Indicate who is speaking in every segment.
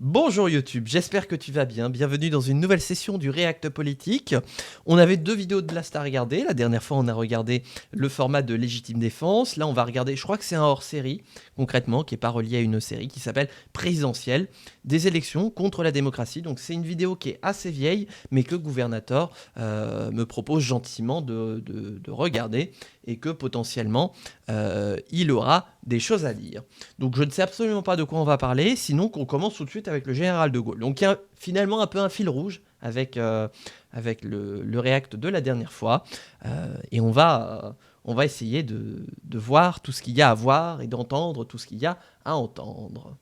Speaker 1: Bonjour YouTube, j'espère que tu vas bien. Bienvenue dans une nouvelle session du React Politique. On avait deux vidéos de Blast à regarder. La dernière fois, on a regardé le format de Légitime Défense. Là, on va regarder, je crois que c'est un hors-série, concrètement, qui n'est pas relié à une série, qui s'appelle Présidentielle, des élections contre la démocratie. Donc, c'est une vidéo qui est assez vieille, mais que Gouvernator me propose gentiment de regarder et que potentiellement, il aura des choses à dire. Donc, je ne sais absolument pas de quoi on va parler, sinon qu'on commence tout de suite avec le général de Gaulle. Donc il y a finalement un peu un fil rouge avec le React de la dernière fois. Et on va essayer de voir tout ce qu'il y a à voir et d'entendre tout ce qu'il y a à entendre.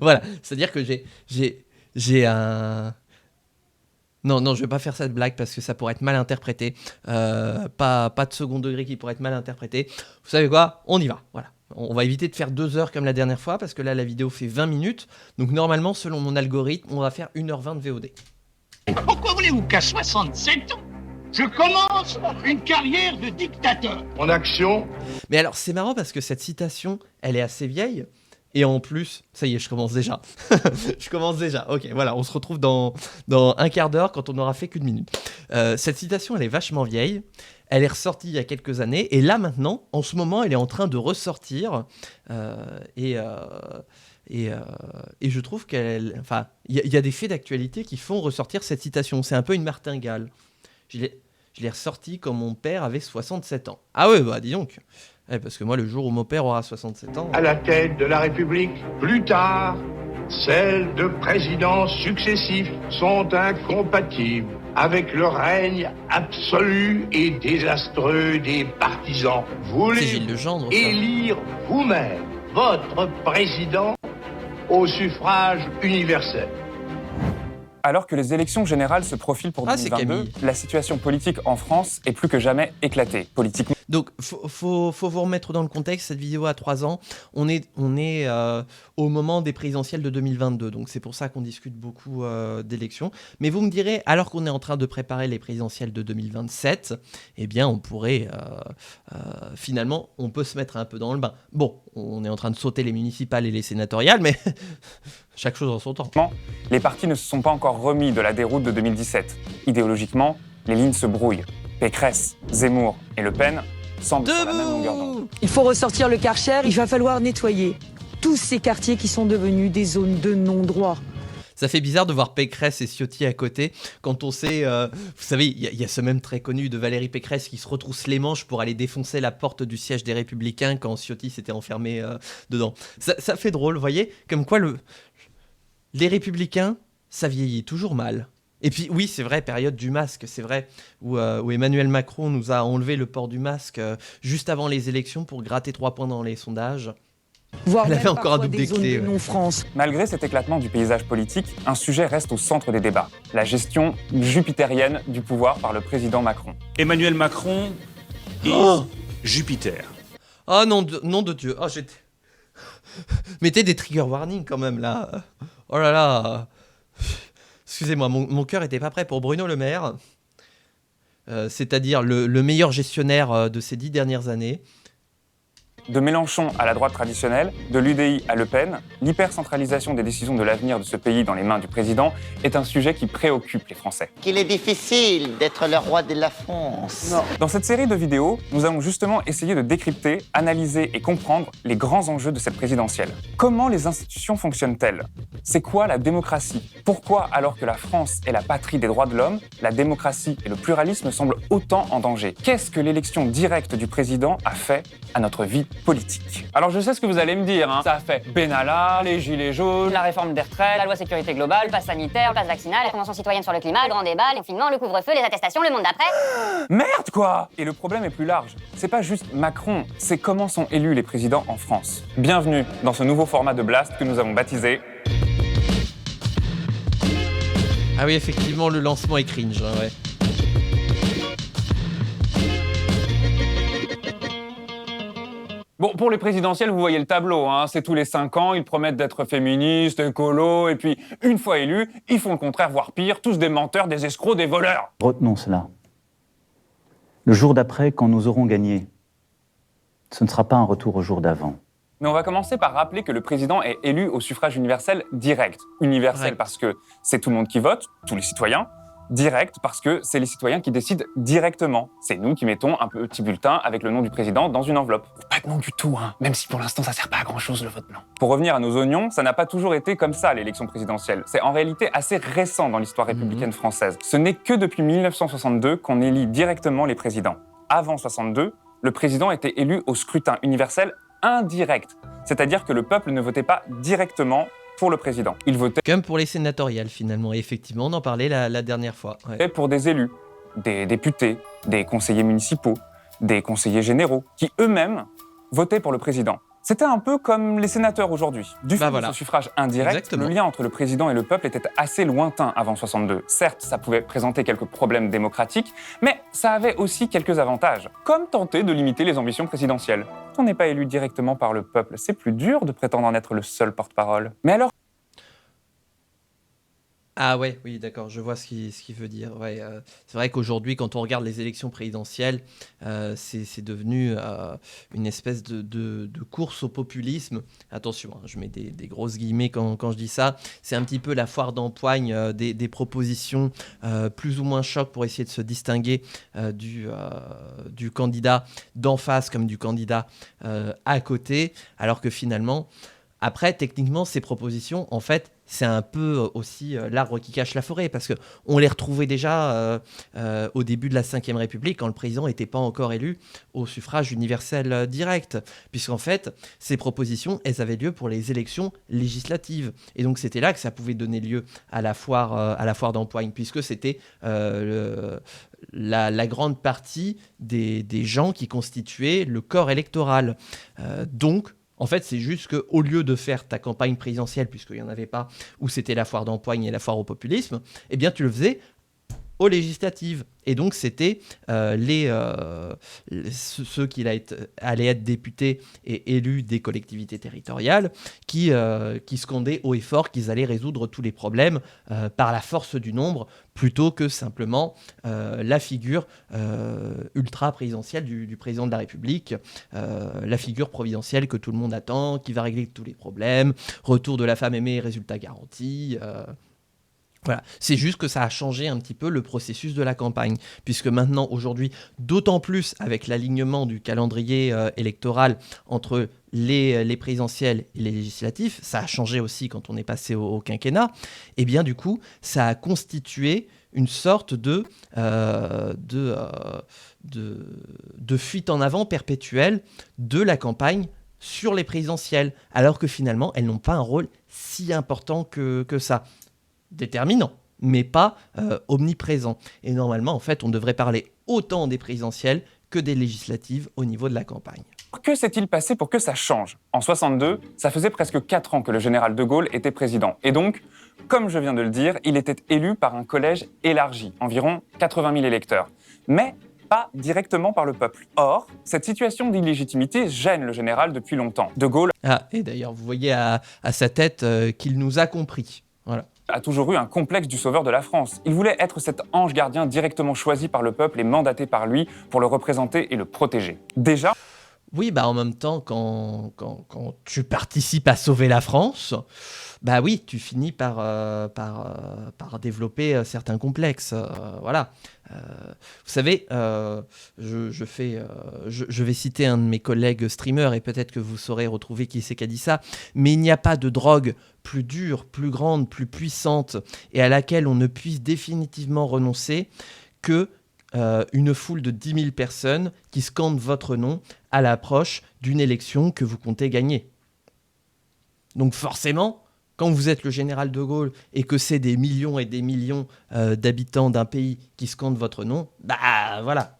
Speaker 1: Voilà, c'est-à-dire que j'ai un... Non, je vais pas faire cette blague parce que ça pourrait être mal interprété. Pas de second degré qui pourrait être mal interprété. Vous savez quoi? On y va, voilà. On va éviter de faire 2 heures comme la dernière fois, parce que là, la vidéo fait 20 minutes. Donc normalement, selon mon algorithme, on va faire 1h20 de VOD.
Speaker 2: Pourquoi voulez-vous qu'à 67 ans, je commence une carrière de dictateur?
Speaker 3: En action.
Speaker 1: Mais alors, c'est marrant parce que cette citation, elle est assez vieille. Et en plus, ça y est, je commence déjà. Je commence déjà. Ok, voilà, on se retrouve dans un quart d'heure quand on n'aura fait qu'une minute. Cette citation, elle est vachement vieille. Elle est ressortie il y a quelques années. Et là, maintenant, en ce moment, elle est en train de ressortir. Et je trouve qu'elle... Enfin, il y a des faits d'actualité qui font ressortir cette citation. C'est un peu une martingale. Je l'ai ressortie quand mon père avait 67 ans. Ah ouais, bah dis donc. Ouais, parce que moi, le jour où mon père aura 67 ans...
Speaker 3: À la tête de la République, plus tard, celles de présidents successifs sont incompatibles avec le règne absolu et désastreux des partisans.
Speaker 1: C'est Gilles Legendre, ça.
Speaker 3: Élire vous-même votre président au suffrage universel.
Speaker 4: Alors que les élections générales se profilent pour 2022, la situation politique en France est plus que jamais éclatée, politiquement.
Speaker 1: Donc, faut vous remettre dans le contexte, cette vidéo a 3 ans. On est au moment des présidentielles de 2022, donc c'est pour ça qu'on discute beaucoup d'élections. Mais vous me direz, alors qu'on est en train de préparer les présidentielles de 2027, eh bien, on pourrait, finalement, on peut se mettre un peu dans le bain. Bon, on est en train de sauter les municipales et les sénatoriales, mais chaque chose en son temps.
Speaker 4: Les partis ne se sont pas encore remis de la déroute de 2017. Idéologiquement, les lignes se brouillent. Pécresse, Zemmour et Le Pen semblent sur la même longueur d'onde.
Speaker 5: Il faut ressortir le Karcher, il va falloir nettoyer tous ces quartiers qui sont devenus des zones de non-droit.
Speaker 1: Ça fait bizarre de voir Pécresse et Ciotti à côté, quand on sait... vous savez, il y a ce même très connu de Valérie Pécresse qui se retrousse les manches pour aller défoncer la porte du siège des Républicains quand Ciotti s'était enfermé dedans. Ça fait drôle, vous voyez? Comme quoi, les Républicains, ça vieillit toujours mal. Et puis oui, c'est vrai, période du masque, c'est vrai, où Emmanuel Macron nous a enlevé le port du masque juste avant les élections pour gratter 3 points dans les sondages. Elle avait encore un double des clés.
Speaker 4: Malgré cet éclatement du paysage politique, un sujet reste au centre des débats, la gestion jupitérienne du pouvoir par le président Macron.
Speaker 6: Emmanuel Macron est Jupiter.
Speaker 1: Oh nom de Dieu, oh j'étais... Mettez des trigger warnings quand même là. Oh là là. Excusez-moi, mon cœur était pas prêt pour Bruno Le Maire, c'est-à-dire le meilleur gestionnaire de ces 10 dernières années.
Speaker 4: De Mélenchon à la droite traditionnelle, de l'UDI à Le Pen, l'hypercentralisation des décisions de l'avenir de ce pays dans les mains du président est un sujet qui préoccupe les Français.
Speaker 7: Qu'il est difficile d'être le roi de la France.
Speaker 4: Non. Dans cette série de vidéos, nous allons justement essayer de décrypter, analyser et comprendre les grands enjeux de cette présidentielle. Comment les institutions fonctionnent-elles? C'est quoi la démocratie? Pourquoi, alors que la France est la patrie des droits de l'homme, la démocratie et le pluralisme semblent autant en danger? Qu'est-ce que l'élection directe du président a fait à notre vie politique?
Speaker 8: Alors je sais ce que vous allez me dire, hein. Ça a fait Benalla, les gilets jaunes,
Speaker 9: la réforme des retraites, la loi sécurité globale, le pass sanitaire, le pass vaccinal, la convention citoyenne sur le climat, le grand débat, le confinement, le couvre-feu, les attestations, le monde d'après.
Speaker 4: Merde quoi! Et le problème est plus large. C'est pas juste Macron, c'est comment sont élus les présidents en France. Bienvenue dans ce nouveau format de Blast que nous avons baptisé...
Speaker 1: Ah oui, effectivement, le lancement est cringe, hein, ouais.
Speaker 8: Bon, pour les présidentielles, vous voyez le tableau, hein. C'est tous les 5 ans, ils promettent d'être féministes, écolos, et puis, une fois élus, ils font le contraire, voire pire, tous des menteurs, des escrocs, des voleurs.
Speaker 10: Retenons cela. Le jour d'après, quand nous aurons gagné, ce ne sera pas un retour au jour d'avant.
Speaker 4: Mais on va commencer par rappeler que le président est élu au suffrage universel direct. Universel parce que c'est tout le monde qui vote, tous les citoyens. Direct parce que c'est les citoyens qui décident directement. C'est nous qui mettons un petit bulletin avec le nom du président dans une enveloppe.
Speaker 8: Pas de nom du tout, hein. Même si pour l'instant ça sert pas à grand-chose le vote blanc.
Speaker 4: Pour revenir à nos oignons, ça n'a pas toujours été comme ça l'élection présidentielle. C'est en réalité assez récent dans l'histoire républicaine française. Ce n'est que depuis 1962 qu'on élit directement les présidents. Avant 62, le président était élu au scrutin universel indirect. C'est-à-dire que le peuple ne votait pas directement pour le président. Il votait
Speaker 1: Comme pour les sénatoriales, finalement. Et effectivement, on en parlait la dernière fois. Ouais.
Speaker 4: pour des élus, des députés, des conseillers municipaux, des conseillers généraux, qui eux-mêmes votaient pour le président. C'était un peu comme les sénateurs aujourd'hui. Du fait de ce suffrage indirect,
Speaker 1: Exactement.
Speaker 4: le lien entre le président et le peuple était assez lointain avant 62. Certes, ça pouvait présenter quelques problèmes démocratiques, mais ça avait aussi quelques avantages, comme tenter de limiter les ambitions présidentielles. Quand on n'est pas élu directement par le peuple, c'est plus dur de prétendre en être le seul porte-parole. Mais alors,
Speaker 1: Ah ouais, oui, d'accord, je vois ce qu'il veut dire. Ouais, c'est vrai qu'aujourd'hui, quand on regarde les élections présidentielles, c'est devenu une espèce de course au populisme. Attention, hein, je mets des grosses guillemets quand je dis ça. C'est un petit peu la foire d'empoigne des propositions plus ou moins choc pour essayer de se distinguer du candidat d'en face comme du candidat à côté, alors que finalement, après, techniquement, ces propositions, en fait, c'est un peu aussi l'arbre qui cache la forêt, parce qu'on les retrouvait déjà au début de la Ve République, quand le président n'était pas encore élu au suffrage universel direct, puisqu'en fait, ces propositions, elles avaient lieu pour les élections législatives. Et donc, c'était là que ça pouvait donner lieu à la foire d'empoigne, puisque c'était la grande partie des gens qui constituaient le corps électoral. Donc, en fait, c'est juste qu'au lieu de faire ta campagne présidentielle, puisqu'il n'y en avait pas, où c'était la foire d'empoigne et la foire au populisme, eh bien, tu le faisais aux législatives. Et donc, c'était ceux qui allaient être députés et élus des collectivités territoriales qui scandaient haut et fort qu'ils allaient résoudre tous les problèmes par la force du nombre, plutôt que simplement la figure ultra-présidentielle du président de la République, la figure providentielle que tout le monde attend, qui va régler tous les problèmes, retour de la femme aimée, résultat garanti. Voilà. C'est juste que ça a changé un petit peu le processus de la campagne, puisque maintenant, aujourd'hui, d'autant plus avec l'alignement du calendrier électoral entre les présidentielles et les législatives, ça a changé aussi quand on est passé au quinquennat, et bien du coup, ça a constitué une sorte de fuite en avant perpétuelle de la campagne sur les présidentielles, alors que finalement, elles n'ont pas un rôle si important que ça. Déterminant, mais pas omniprésent. Et normalement, en fait, on devrait parler autant des présidentielles que des législatives au niveau de la campagne.
Speaker 4: que s'est-il passé pour que ça change ? En 62, ça faisait presque 4 ans que le général de Gaulle était président. Et donc, comme je viens de le dire, il était élu par un collège élargi, environ 80 000 électeurs. Mais pas directement par le peuple. Or, cette situation d'illégitimité gêne le général depuis longtemps. De Gaulle
Speaker 1: et d'ailleurs, vous voyez à sa tête qu'il nous a compris. Voilà.
Speaker 4: A toujours eu un complexe du sauveur de la France. Il voulait être cet ange gardien directement choisi par le peuple et mandaté par lui pour le représenter et le protéger. Déjà...
Speaker 1: Oui, en même temps, quand tu participes à sauver la France, oui, tu finis par développer certains complexes. Voilà. Vous savez, je vais citer un de mes collègues streamers et peut-être que vous saurez retrouver qui c'est qui a dit ça, mais il n'y a pas de drogue plus dure, plus grande, plus puissante et à laquelle on ne puisse définitivement renoncer que une foule de 10 000 personnes qui scandent votre nom à l'approche d'une élection que vous comptez gagner. Donc forcément, quand vous êtes le général de Gaulle et que c'est des millions et des millions d'habitants d'un pays qui scandent votre nom, voilà,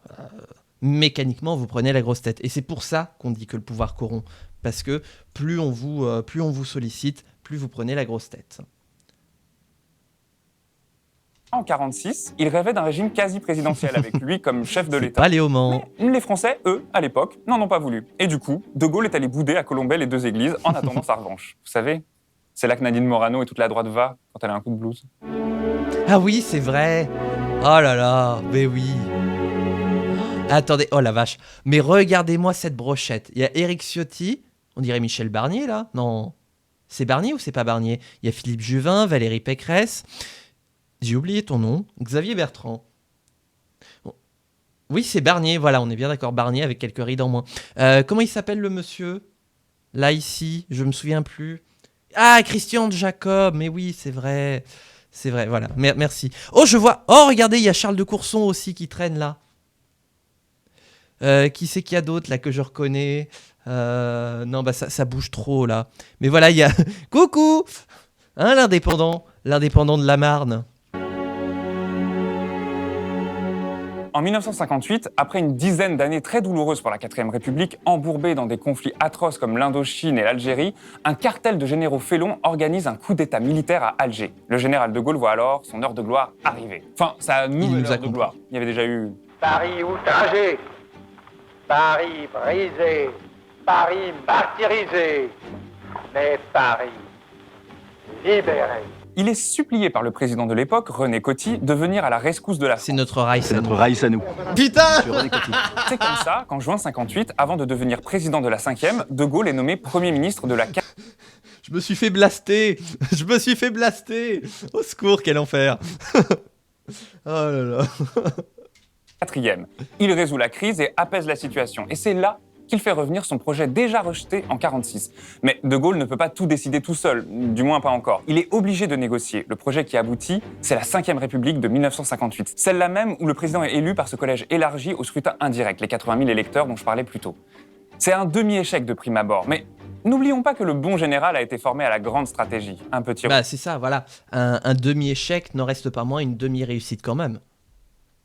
Speaker 1: mécaniquement vous prenez la grosse tête. Et c'est pour ça qu'on dit que le pouvoir corrompt, parce que plus on vous sollicite, plus vous prenez la grosse tête.
Speaker 4: En 1946, il rêvait d'un régime quasi-présidentiel avec lui comme chef de l'État.
Speaker 1: Pas Léo Mans.
Speaker 4: Mais les Français, eux, à l'époque, n'en ont pas voulu. Et du coup, De Gaulle est allé bouder à Colombey les 2 églises en attendant sa revanche. Vous savez, c'est là que Nadine Morano et toute la droite va quand elle a un coup de blues.
Speaker 1: Ah oui, c'est vrai. Oh là là, mais oui. Attendez, oh la vache. Mais regardez-moi cette brochette. Il y a Éric Ciotti, On dirait Michel Barnier, là. Non. C'est Barnier ou c'est pas Barnier? Il y a Philippe Juvin, Valérie Pécresse. J'ai oublié ton nom. Xavier Bertrand. Bon. Oui, c'est Barnier. Voilà, on est bien d'accord. Barnier avec quelques rides en moins. Comment il s'appelle le monsieur? Là, ici, je me souviens plus. Ah, Christian Jacob. Mais oui, c'est vrai. C'est vrai, voilà. Merci. Oh, je vois. Oh, regardez, il y a Charles de Courson aussi qui traîne là. Qui c'est qu'il y a d'autre là que je reconnais? Non, bah ça bouge trop là. Mais voilà, il y a... Coucou, hein, l'indépendant de la Marne.
Speaker 4: En 1958, après une dizaine d'années très douloureuses pour la 4ème République, embourbée dans des conflits atroces comme l'Indochine et l'Algérie, un cartel de généraux félons organise un coup d'État militaire à Alger. Le général de Gaulle voit alors son heure de gloire arriver. Enfin, sa nouvelle heure de gloire. Il y avait déjà eu...
Speaker 3: Paris outragé, Paris brisé, Paris martyrisé, mais Paris libéré.
Speaker 4: Il est supplié par le président de l'époque, René Coty, de venir à la rescousse de la France.
Speaker 1: C'est notre Raïs.
Speaker 10: C'est notre Raïs à nous.
Speaker 1: Putain!
Speaker 4: C'est comme ça qu'en juin 58, avant de devenir président de la 5e, De Gaulle est nommé Premier ministre de la 4e.
Speaker 1: Je me suis fait blaster. Au secours, quel enfer. Oh là là.
Speaker 4: Il résout la crise et apaise la situation. Et c'est là qu'il fait revenir son projet déjà rejeté en 1946. Mais De Gaulle ne peut pas tout décider tout seul, du moins pas encore. Il est obligé de négocier. Le projet qui aboutit, c'est la 5e République de 1958. Celle-là même où le président est élu par ce collège élargi au scrutin indirect, les 80 000 électeurs dont je parlais plus tôt. C'est un demi-échec de prime abord, mais n'oublions pas que le bon général a été formé à la grande stratégie. Un petit...
Speaker 1: Bah c'est ça, voilà. Un demi-échec n'en reste pas moins une demi-réussite quand même.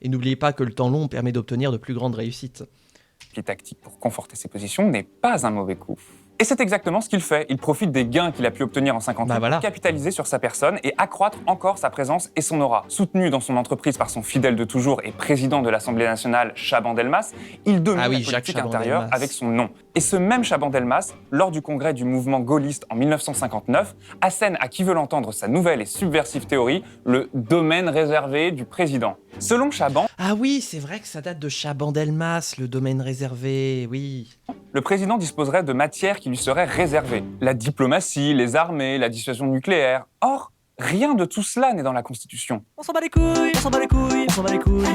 Speaker 1: Et n'oubliez pas que le temps long permet d'obtenir de plus grandes réussites.
Speaker 4: Tactique pour conforter ses positions n'est pas un mauvais coup. Et c'est exactement ce qu'il fait. Il profite des gains qu'il a pu obtenir en 58 pour capitaliser sur sa personne et accroître encore sa présence et son aura. Soutenu dans son entreprise par son fidèle de toujours et président de l'Assemblée nationale, Chaban-Delmas, il domine la politique intérieure avec son nom. Et ce même Chaban-Delmas, lors du congrès du mouvement gaulliste en 1959, assène à qui veut l'entendre sa nouvelle et subversive théorie, le domaine réservé du président. Selon Chaban...
Speaker 1: Ah oui, c'est vrai que ça date de Chaban-Delmas, le domaine réservé, oui.
Speaker 4: Le président disposerait de matières qui lui seraient réservées. La diplomatie, les armées, la dissuasion nucléaire. Or, rien de tout cela n'est dans la Constitution.
Speaker 11: On s'en bat les couilles, on s'en bat les couilles, on s'en bat les couilles.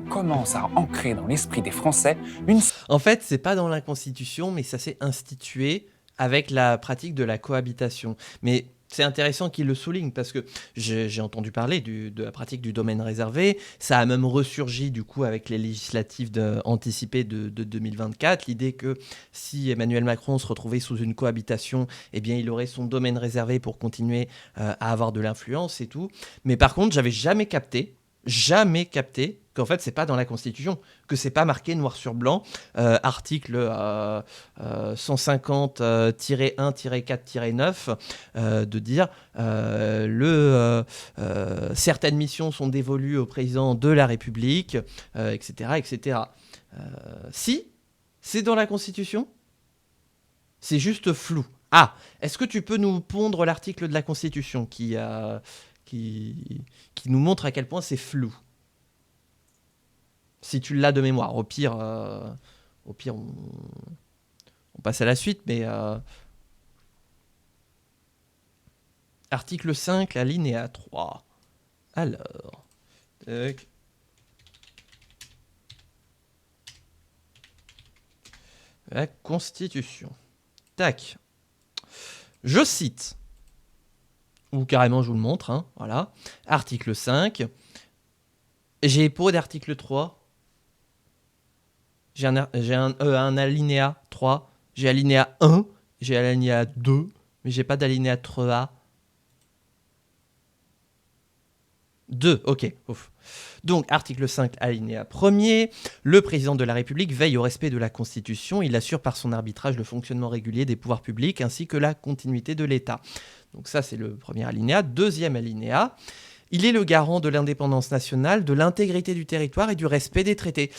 Speaker 4: Commence à ancrer dans l'esprit des Français une...
Speaker 1: En fait, c'est pas dans la Constitution, mais ça s'est institué avec la pratique de la cohabitation. Mais c'est intéressant qu'il le souligne parce que j'ai entendu parler de la pratique du domaine réservé. Ça a même ressurgi du coup avec les législatives anticipées de 2024. L'idée que si Emmanuel Macron se retrouvait sous une cohabitation, eh bien il aurait son domaine réservé pour continuer à avoir de l'influence et tout. Mais par contre, j'avais jamais capté qu'en fait c'est pas dans la Constitution, que c'est pas marqué noir sur blanc, article 150-1-4-9, de dire certaines missions sont dévolues au président de la République, etc. etc. Si, c'est dans la Constitution, c'est juste flou. Ah, est-ce que tu peux nous pondre l'article de la Constitution qui nous montre à quel point c'est flou? Si tu l'as de mémoire, au pire on passe à la suite, mais article 5, alinéa 3. Alors, la Constitution. Tac. Je cite, ou carrément je vous le montre, hein, voilà. Article 5. J'ai pas d'article 3. J'ai un alinéa 3. J'ai alinéa 1. J'ai alinéa 2. Mais j'ai pas d'alinéa 3A. 2, ok. Ouf. Donc, article 5, alinéa 1er. Le président de la République veille au respect de la Constitution. Il assure par son arbitrage le fonctionnement régulier des pouvoirs publics ainsi que la continuité de l'État. Donc ça, c'est le premier alinéa. Deuxième alinéa. Il est le garant de l'indépendance nationale, de l'intégrité du territoire et du respect des traités.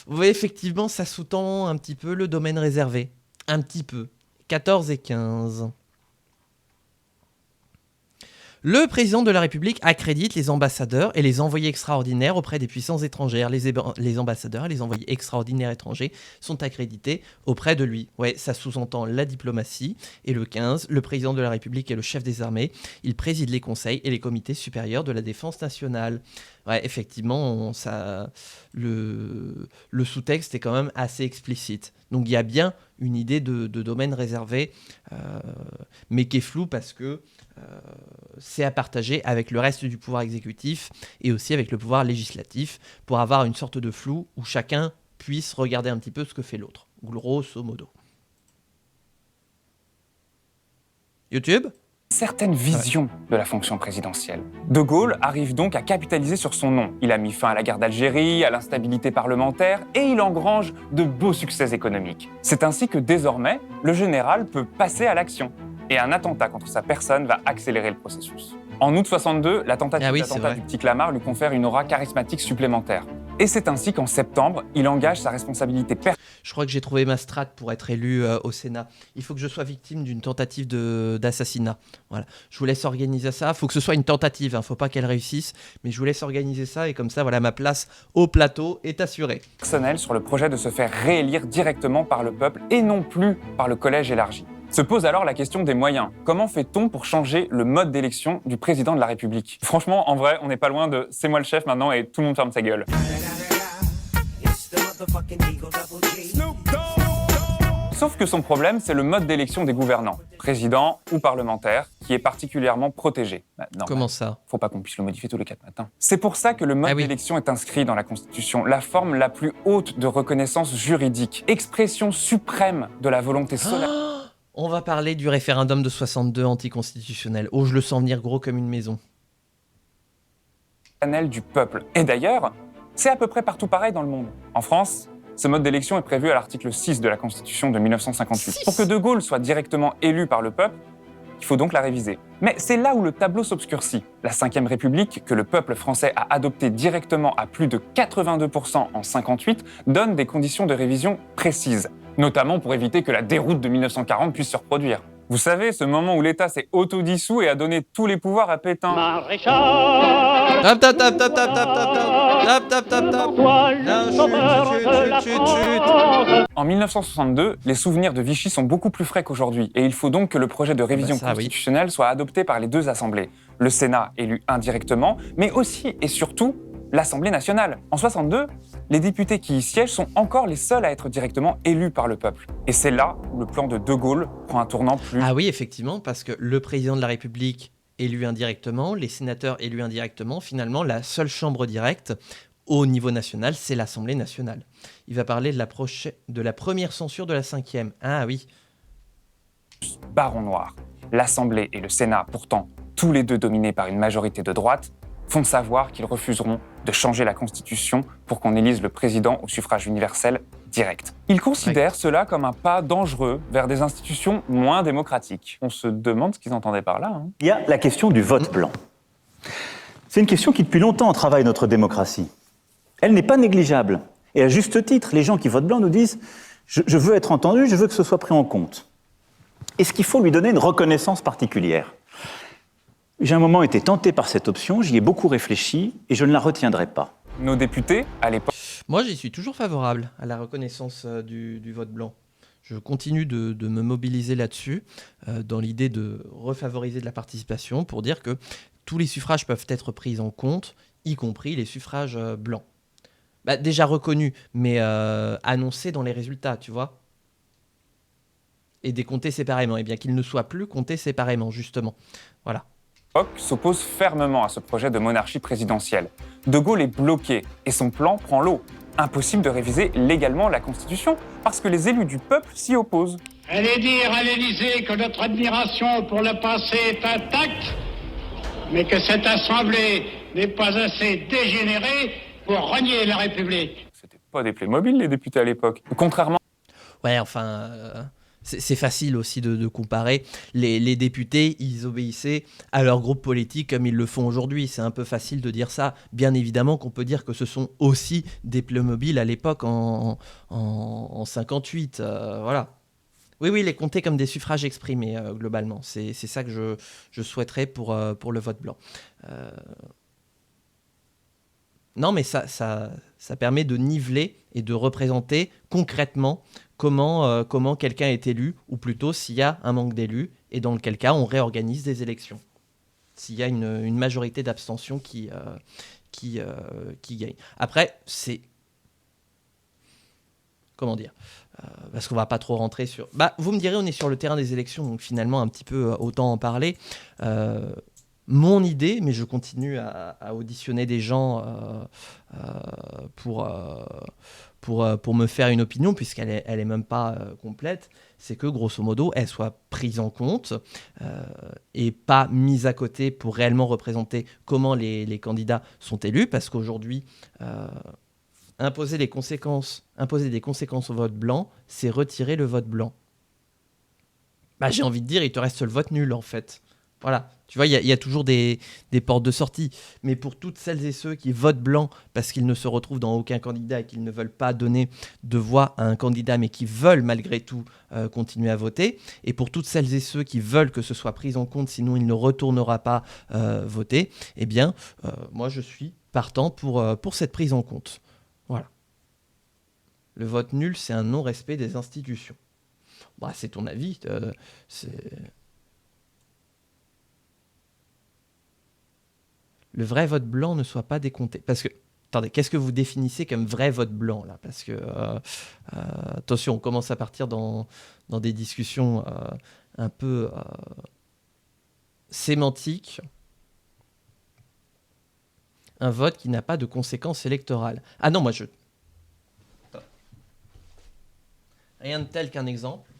Speaker 1: Vous voyez, effectivement, ça sous-tend un petit peu le domaine réservé. Un petit peu. 14 et 15. Le président de la République accrédite les ambassadeurs et les envoyés extraordinaires auprès des puissances étrangères. Les ambassadeurs et les envoyés extraordinaires étrangers sont accrédités auprès de lui. Ouais, ça sous-entend la diplomatie. Et le 15, le président de la République est le chef des armées. Il préside les conseils et les comités supérieurs de la défense nationale. Ouais, effectivement, le sous-texte est quand même assez explicite. Donc il y a bien une idée de domaine réservé, mais qui est floue parce que c'est à partager avec le reste du pouvoir exécutif et aussi avec le pouvoir législatif pour avoir une sorte de flou où chacun puisse regarder un petit peu ce que fait l'autre. Grosso modo. YouTube ?
Speaker 4: Certaines visions de la fonction présidentielle. De Gaulle arrive donc à capitaliser sur son nom. Il a mis fin à la guerre d'Algérie, à l'instabilité parlementaire et il engrange de beaux succès économiques. C'est ainsi que désormais, le général peut passer à l'action. Et un attentat contre sa personne va accélérer le processus. En août 62, l'attentat du petit Clamart lui confère une aura charismatique supplémentaire. Et c'est ainsi qu'en septembre, il engage sa responsabilité personnelle.
Speaker 1: Je crois que j'ai trouvé ma strate pour être élu au Sénat. Il faut que je sois victime d'une tentative d'assassinat. Voilà. Je vous laisse organiser ça. Il faut que ce soit une tentative, hein. Faut pas qu'elle réussisse. Mais je vous laisse organiser ça et comme ça, voilà, ma place au plateau est assurée.
Speaker 4: Personnel sur le projet de se faire réélire directement par le peuple et non plus par le collège élargi. Se pose alors la question des moyens. Comment fait-on pour changer le mode d'élection du président de la République ? Franchement, en vrai, on n'est pas loin de « c'est moi le chef maintenant » et tout le monde ferme sa gueule. Sauf que son problème, c'est le mode d'élection des gouvernants, président ou parlementaire, qui est particulièrement protégé. Non,
Speaker 1: comment ça ?
Speaker 4: Faut pas qu'on puisse le modifier tous les 4 matins. C'est pour ça que le mode d'élection est inscrit dans la Constitution, la forme la plus haute de reconnaissance juridique, expression suprême de la volonté solennelle.
Speaker 1: On va parler du référendum de 62 anticonstitutionnel. Oh, je le sens venir gros comme une maison.
Speaker 4: Du peuple. Et d'ailleurs, c'est à peu près partout pareil dans le monde. En France, ce mode d'élection est prévu à l'article 6 de la Constitution de 1958. Pour que De Gaulle soit directement élu par le peuple, il faut donc la réviser. Mais c'est là où le tableau s'obscurcit. La Ve République, que le peuple français a adoptée directement à plus de 82% en 58, donne des conditions de révision précises, notamment pour éviter que la déroute de 1940 puisse se reproduire. Vous savez, ce moment où l'État s'est autodissous et a donné tous les pouvoirs à Pétain.
Speaker 1: Maréchal. Tap tap tap tap tap tap tap tap tap tap.
Speaker 4: En 1962, les souvenirs de Vichy sont beaucoup plus frais qu'aujourd'hui et il faut donc que le projet de révision constitutionnelle soit adopté par les deux assemblées. Le Sénat élu indirectement, mais aussi et surtout l'Assemblée nationale. En 62, les députés qui y siègent sont encore les seuls à être directement élus par le peuple. Et c'est là où le plan de De Gaulle prend un tournant plus...
Speaker 1: Ah oui, effectivement, parce que le président de la République élu indirectement, les sénateurs élus indirectement, finalement, la seule chambre directe au niveau national, c'est l'Assemblée nationale. Il va parler de la première censure de la 5e. Ah oui.
Speaker 4: Baron noir. L'Assemblée et le Sénat, pourtant tous les deux dominés par une majorité de droite, font savoir qu'ils refuseront de changer la Constitution pour qu'on élise le président au suffrage universel direct. Ils considèrent cela comme un pas dangereux vers des institutions moins démocratiques. On se demande ce qu'ils entendaient par là.
Speaker 10: Il y a la question du vote blanc. C'est une question qui depuis longtemps travaille notre démocratie. Elle n'est pas négligeable. Et à juste titre, les gens qui votent blanc nous disent « je veux être entendu, je veux que ce soit pris en compte ». Est-ce qu'il faut lui donner une reconnaissance particulière ? J'ai un moment été tenté par cette option, j'y ai beaucoup réfléchi et je ne la retiendrai pas.
Speaker 4: Nos députés, à l'époque...
Speaker 1: Moi, j'y suis toujours favorable à la reconnaissance du vote blanc. Je continue de me mobiliser là-dessus, dans l'idée de refavoriser de la participation pour dire que tous les suffrages peuvent être pris en compte, y compris les suffrages blancs. Bah, déjà reconnus, mais annoncés dans les résultats, tu vois. Et décomptés séparément, et bien qu'ils ne soient plus comptés séparément, justement. Voilà.
Speaker 4: S'oppose fermement à ce projet de monarchie présidentielle. De Gaulle est bloqué et son plan prend l'eau. Impossible de réviser légalement la Constitution parce que les élus du peuple s'y opposent.
Speaker 2: Allez dire à l'Élysée que notre admiration pour le passé est intacte, mais que cette Assemblée n'est pas assez dégénérée pour renier la République.
Speaker 4: C'était pas des Playmobil les députés à l'époque. Contrairement...
Speaker 1: Ouais, enfin... C'est facile aussi de comparer. Les députés, ils obéissaient à leur groupe politique comme ils le font aujourd'hui. C'est un peu facile de dire ça. Bien évidemment qu'on peut dire que ce sont aussi des Playmobil à l'époque en 58. Voilà. Oui, les compter comme des suffrages exprimés, globalement. C'est ça que je souhaiterais pour le vote blanc. Non, mais ça permet de niveler et de représenter concrètement comment quelqu'un est élu, ou plutôt s'il y a un manque d'élus, et dans quel cas on réorganise des élections. S'il y a une majorité d'abstention qui gagne. Après, c'est... Comment dire parce qu'on va pas trop rentrer sur... vous me direz, on est sur le terrain des élections, donc finalement, un petit peu, autant en parler. Mon idée, mais je continue à auditionner des gens pour me faire une opinion, puisqu'elle est même pas complète, c'est que, grosso modo, elle soit prise en compte et pas mise à côté pour réellement représenter comment les candidats sont élus, parce qu'aujourd'hui... Imposer des conséquences au vote blanc, c'est retirer le vote blanc. J'ai envie de dire, il te reste le vote nul, en fait. Voilà. Tu vois, il y a toujours des portes de sortie. Mais pour toutes celles et ceux qui votent blanc parce qu'ils ne se retrouvent dans aucun candidat et qu'ils ne veulent pas donner de voix à un candidat, mais qui veulent malgré tout continuer à voter, et pour toutes celles et ceux qui veulent que ce soit pris en compte, sinon il ne retournera pas voter, eh bien, moi je suis partant pour cette prise en compte. Voilà. Le vote nul, c'est un non-respect des institutions. C'est ton avis. Le vrai vote blanc ne soit pas décompté. Parce que, attendez, qu'est-ce que vous définissez comme vrai vote blanc, là ? Parce que, attention, on commence à partir dans des discussions un peu sémantiques. Un vote qui n'a pas de conséquences électorales. Ah non, moi je... Rien de tel qu'un exemple.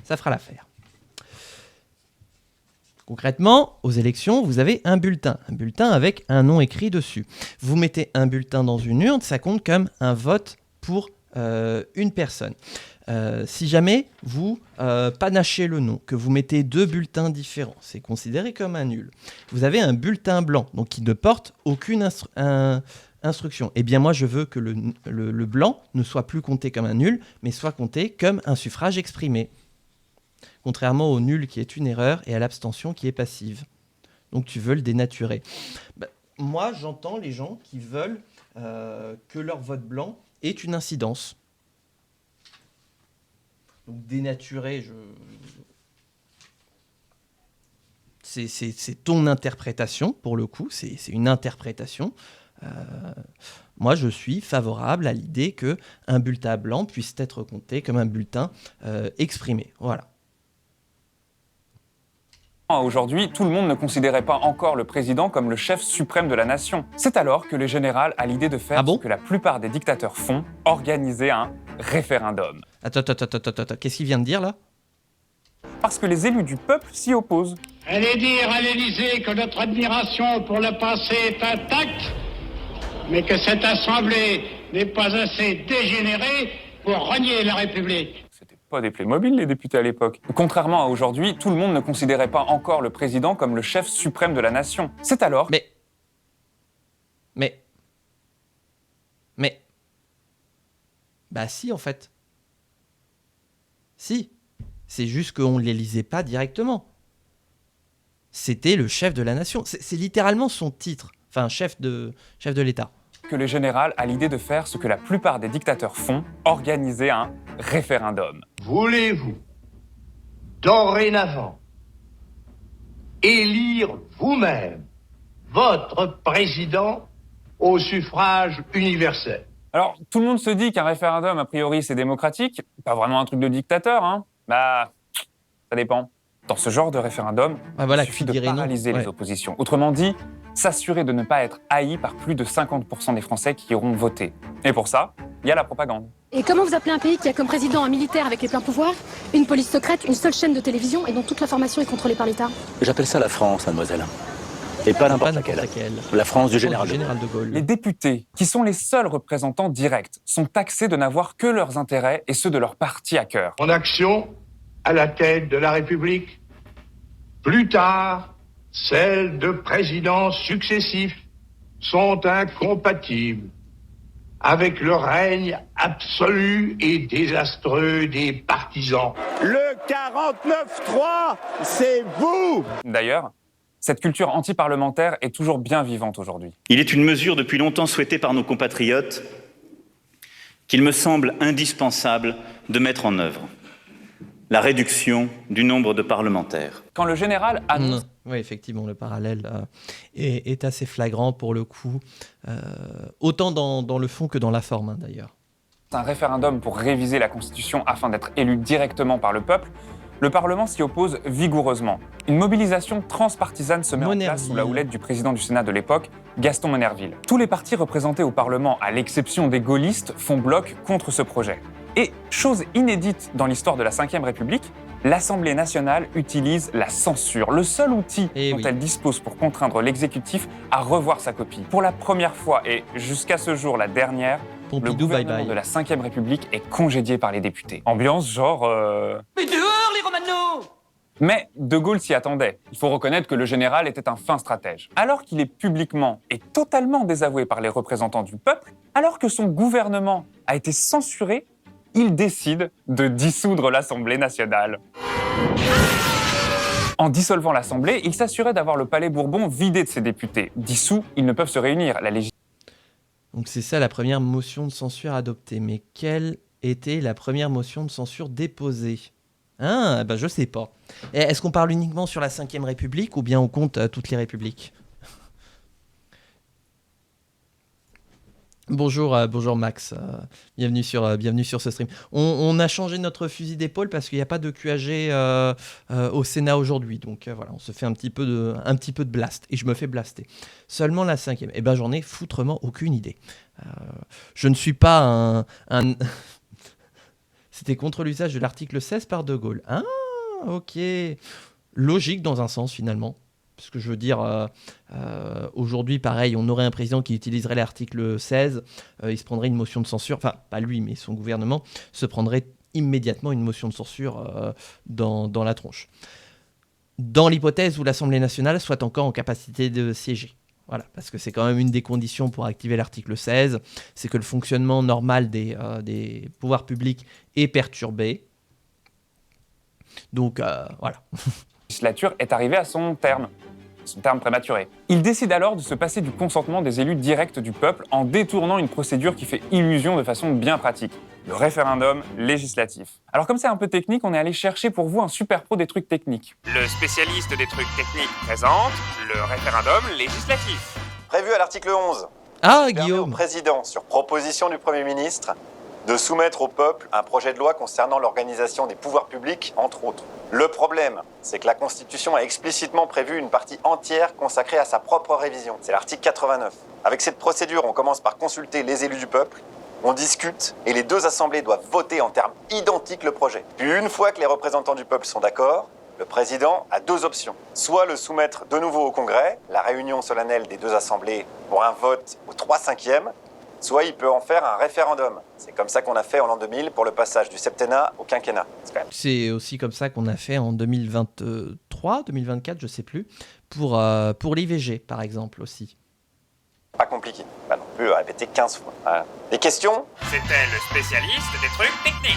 Speaker 1: Ça fera l'affaire. Concrètement, aux élections, vous avez un bulletin avec un nom écrit dessus. Vous mettez un bulletin dans une urne, ça compte comme un vote pour une personne. Si jamais vous panachez le nom, que vous mettez 2 bulletins différents, c'est considéré comme un nul. Vous avez un bulletin blanc, donc qui ne porte aucune instruction. Eh bien moi, je veux que le blanc ne soit plus compté comme un nul, mais soit compté comme un suffrage exprimé. Contrairement au nul qui est une erreur et à l'abstention qui est passive. Donc tu veux le dénaturer. Moi, j'entends les gens qui veulent que leur vote blanc ait une incidence. Donc dénaturer, c'est ton interprétation, pour le coup, c'est une interprétation. Moi, je suis favorable à l'idée qu'un bulletin blanc puisse être compté comme un bulletin exprimé. Voilà.
Speaker 8: Aujourd'hui, tout le monde ne considérait pas encore le président comme le chef suprême de la nation. C'est alors que le général a l'idée de faire ce que la plupart des dictateurs font, organiser un référendum.
Speaker 1: Attends, qu'est-ce qu'il vient de dire là ?
Speaker 8: Parce que les élus du peuple s'y opposent.
Speaker 2: Allez dire à l'Élysée que notre admiration pour le passé est intacte, mais que cette assemblée n'est pas assez dégénérée pour renier la République.
Speaker 8: Pas des Playmobil, les députés à l'époque. Contrairement à aujourd'hui, tout le monde ne considérait pas encore le président comme le chef suprême de la nation. C'est alors...
Speaker 1: Mais... si, en fait. Si. C'est juste qu'on ne l'élisait pas directement. C'était le chef de la nation. C'est littéralement son titre. Enfin, chef de l'État.
Speaker 8: Que le général a l'idée de faire ce que la plupart des dictateurs font, organiser un référendum.
Speaker 3: Voulez-vous, dorénavant, élire vous-même votre président au suffrage universel?
Speaker 8: Alors, tout le monde se dit qu'un référendum, a priori, c'est démocratique. Pas vraiment un truc de dictateur, hein. Ça dépend. Dans ce genre de référendum, il suffit de paralyser les oppositions. Autrement dit, s'assurer de ne pas être haï par plus de 50% des Français qui iront voter. Et pour ça, il y a la propagande.
Speaker 12: Et comment vous appelez un pays qui a comme président un militaire avec les pleins pouvoirs, une police secrète, une seule chaîne de télévision et dont toute l'information est contrôlée par l'État?
Speaker 13: J'appelle ça la France, mademoiselle. Et pas n'importe laquelle. La France du général de Gaulle.
Speaker 8: Les députés, qui sont les seuls représentants directs, sont taxés de n'avoir que leurs intérêts et ceux de leur parti à cœur.
Speaker 3: En action, à la tête de la République, Plus tard, celles de présidents successifs sont incompatibles avec le règne absolu et désastreux des partisans.
Speaker 14: Le 49-3, c'est vous!
Speaker 4: D'ailleurs, cette culture anti-parlementaire est toujours bien vivante aujourd'hui.
Speaker 10: Il est une mesure depuis longtemps souhaitée par nos compatriotes qu'il me semble indispensable de mettre en œuvre. La réduction du nombre de parlementaires.
Speaker 4: Quand le général annonce...
Speaker 1: Oui, effectivement, le parallèle est assez flagrant pour le coup, autant dans le fond que dans la forme, hein, d'ailleurs.
Speaker 4: Un référendum pour réviser la Constitution afin d'être élu directement par le peuple, le Parlement s'y oppose vigoureusement. Une mobilisation transpartisane se met en place sous la houlette du président du Sénat de l'époque, Gaston Monnerville. Tous les partis représentés au Parlement, à l'exception des gaullistes, font bloc contre ce projet. Et, chose inédite dans l'histoire de la Ve République, l'Assemblée nationale utilise la censure, le seul outil dont elle dispose pour contraindre l'exécutif à revoir sa copie. Pour la première fois, et jusqu'à ce jour la dernière, le gouvernement de la Ve République est congédié par les députés. Ambiance genre...
Speaker 11: Mais dehors les Romano!
Speaker 4: Mais De Gaulle s'y attendait. Il faut reconnaître que le général était un fin stratège. Alors qu'il est publiquement et totalement désavoué par les représentants du peuple, alors que son gouvernement a été censuré, il décide de dissoudre l'Assemblée nationale. En dissolvant l'Assemblée, il s'assurait d'avoir le Palais Bourbon vidé de ses députés. Dissous, ils ne peuvent se réunir.
Speaker 1: Donc c'est ça la première motion de censure adoptée. Mais quelle était la première motion de censure déposée? Ah, ben je sais pas. Est-ce qu'on parle uniquement sur la Ve République ou bien on compte toutes les républiques? Bonjour, bonjour Max, bienvenue sur ce stream. On a changé notre fusil d'épaule parce qu'il n'y a pas de QAG au Sénat aujourd'hui. Donc voilà, on se fait un petit peu de blast. Et je me fais blaster. Seulement la 5e. Eh ben j'en ai foutrement aucune idée. Je ne suis pas un... C'était contre l'usage de l'article 16 par De Gaulle. Ah, ok. Logique dans un sens finalement. Parce que je veux dire, aujourd'hui, pareil, on aurait un président qui utiliserait l'article 16, il se prendrait une motion de censure, enfin, pas lui, mais son gouvernement, se prendrait immédiatement une motion de censure dans la tronche. Dans l'hypothèse où l'Assemblée nationale soit encore en capacité de siéger. Voilà, parce que c'est quand même une des conditions pour activer l'article 16, c'est que le fonctionnement normal des pouvoirs publics est perturbé. Donc, voilà.
Speaker 4: La législature est arrivée à son terme prématuré. Il décide alors de se passer du consentement des élus directs du peuple en détournant une procédure qui fait illusion de façon bien pratique, le référendum législatif. Alors comme c'est un peu technique, on est allé chercher pour vous un super pro des trucs techniques.
Speaker 15: Le spécialiste des trucs techniques présente le référendum législatif.
Speaker 16: Prévu à l'article 11.
Speaker 1: Ah, Guillaume.
Speaker 16: Au président, sur proposition du Premier ministre, de soumettre au peuple un projet de loi concernant l'organisation des pouvoirs publics, entre autres. Le problème, c'est que la Constitution a explicitement prévu une partie entière consacrée à sa propre révision. C'est l'article 89. Avec cette procédure, on commence par consulter les élus du peuple, on discute et les deux assemblées doivent voter en termes identiques le projet. Puis une fois que les représentants du peuple sont d'accord, le président a deux options. Soit le soumettre de nouveau au Congrès, la réunion solennelle des deux assemblées pour un vote au 3/5e, soit il peut en faire un référendum. C'est comme ça qu'on a fait en l'an 2000 pour le passage du septennat au quinquennat.
Speaker 1: C'est aussi comme ça qu'on a fait en 2023, 2024, je sais plus, pour l'IVG, par exemple, aussi.
Speaker 16: Pas compliqué. Pas non plus répéter 15 fois. Voilà. Les questions?
Speaker 15: C'était le spécialiste des trucs techniques.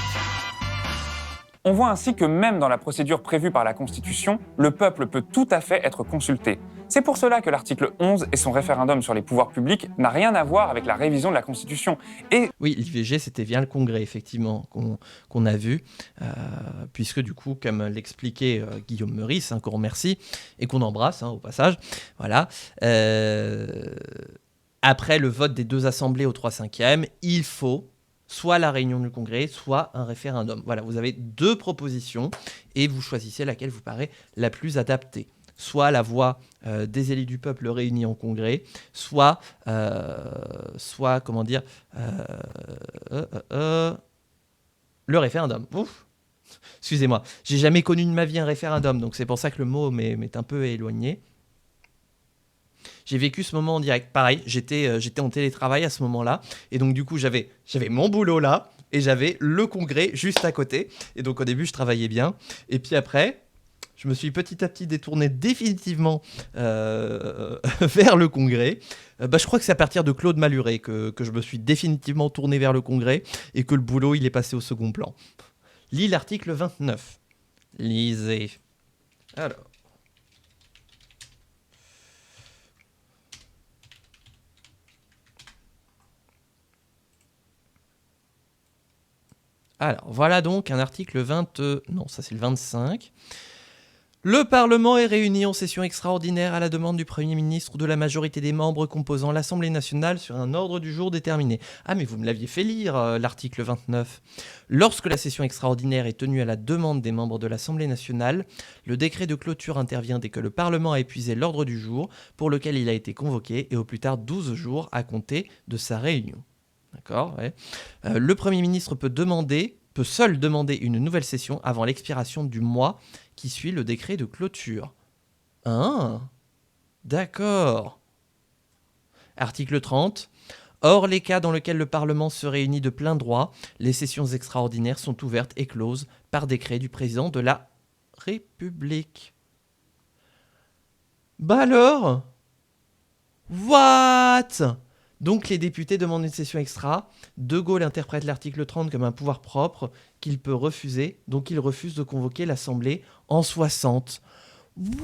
Speaker 4: On voit ainsi que même dans la procédure prévue par la Constitution, le peuple peut tout à fait être consulté. C'est pour cela que l'article 11 et son référendum sur les pouvoirs publics n'a rien à voir avec la révision de la Constitution. Et...
Speaker 1: Oui, l'IVG, c'était via le Congrès, effectivement, qu'on a vu, puisque du coup, comme l'expliquait Guillaume Meurice, qu'on remercie, et qu'on embrasse, au passage, voilà, après le vote des deux assemblées au 3/5e, il faut soit la réunion du Congrès, soit un référendum. Voilà, vous avez deux propositions, et vous choisissez laquelle vous paraît la plus adaptée. Soit la voix des élus du peuple réunis en congrès, soit comment dire, le référendum. Ouf. Excusez-moi, j'ai jamais connu de ma vie un référendum, donc c'est pour ça que le mot m'est un peu éloigné. J'ai vécu ce moment en direct. Pareil, j'étais en télétravail à ce moment-là, et donc du coup j'avais mon boulot là, et j'avais le congrès juste à côté. Et donc au début je travaillais bien, et puis après... Je me suis petit à petit détourné définitivement vers le Congrès. Je crois que c'est à partir de Claude Malhuret que je me suis définitivement tourné vers le Congrès et que le boulot, il est passé au second plan. Lis l'article 29. Lisez. Alors, voilà donc un article 20... Non, ça c'est le 25. Le Parlement est réuni en session extraordinaire à la demande du Premier ministre ou de la majorité des membres composant l'Assemblée nationale sur un ordre du jour déterminé. Ah, mais vous me l'aviez fait lire, l'article 29. Lorsque la session extraordinaire est tenue à la demande des membres de l'Assemblée nationale, le décret de clôture intervient dès que le Parlement a épuisé l'ordre du jour pour lequel il a été convoqué et au plus tard 12 jours à compter de sa réunion. D'accord, ouais. Le Premier ministre peut seul demander une nouvelle session avant l'expiration du mois qui suit le décret de clôture. Ah, d'accord. Article 30. Hors les cas dans lesquels le Parlement se réunit de plein droit, les sessions extraordinaires sont ouvertes et closes par décret du président de la République. Bah alors ? What ? Donc les députés demandent une session extra. De Gaulle interprète l'article 30 comme un pouvoir propre qu'il peut refuser. Donc il refuse de convoquer l'Assemblée en 60.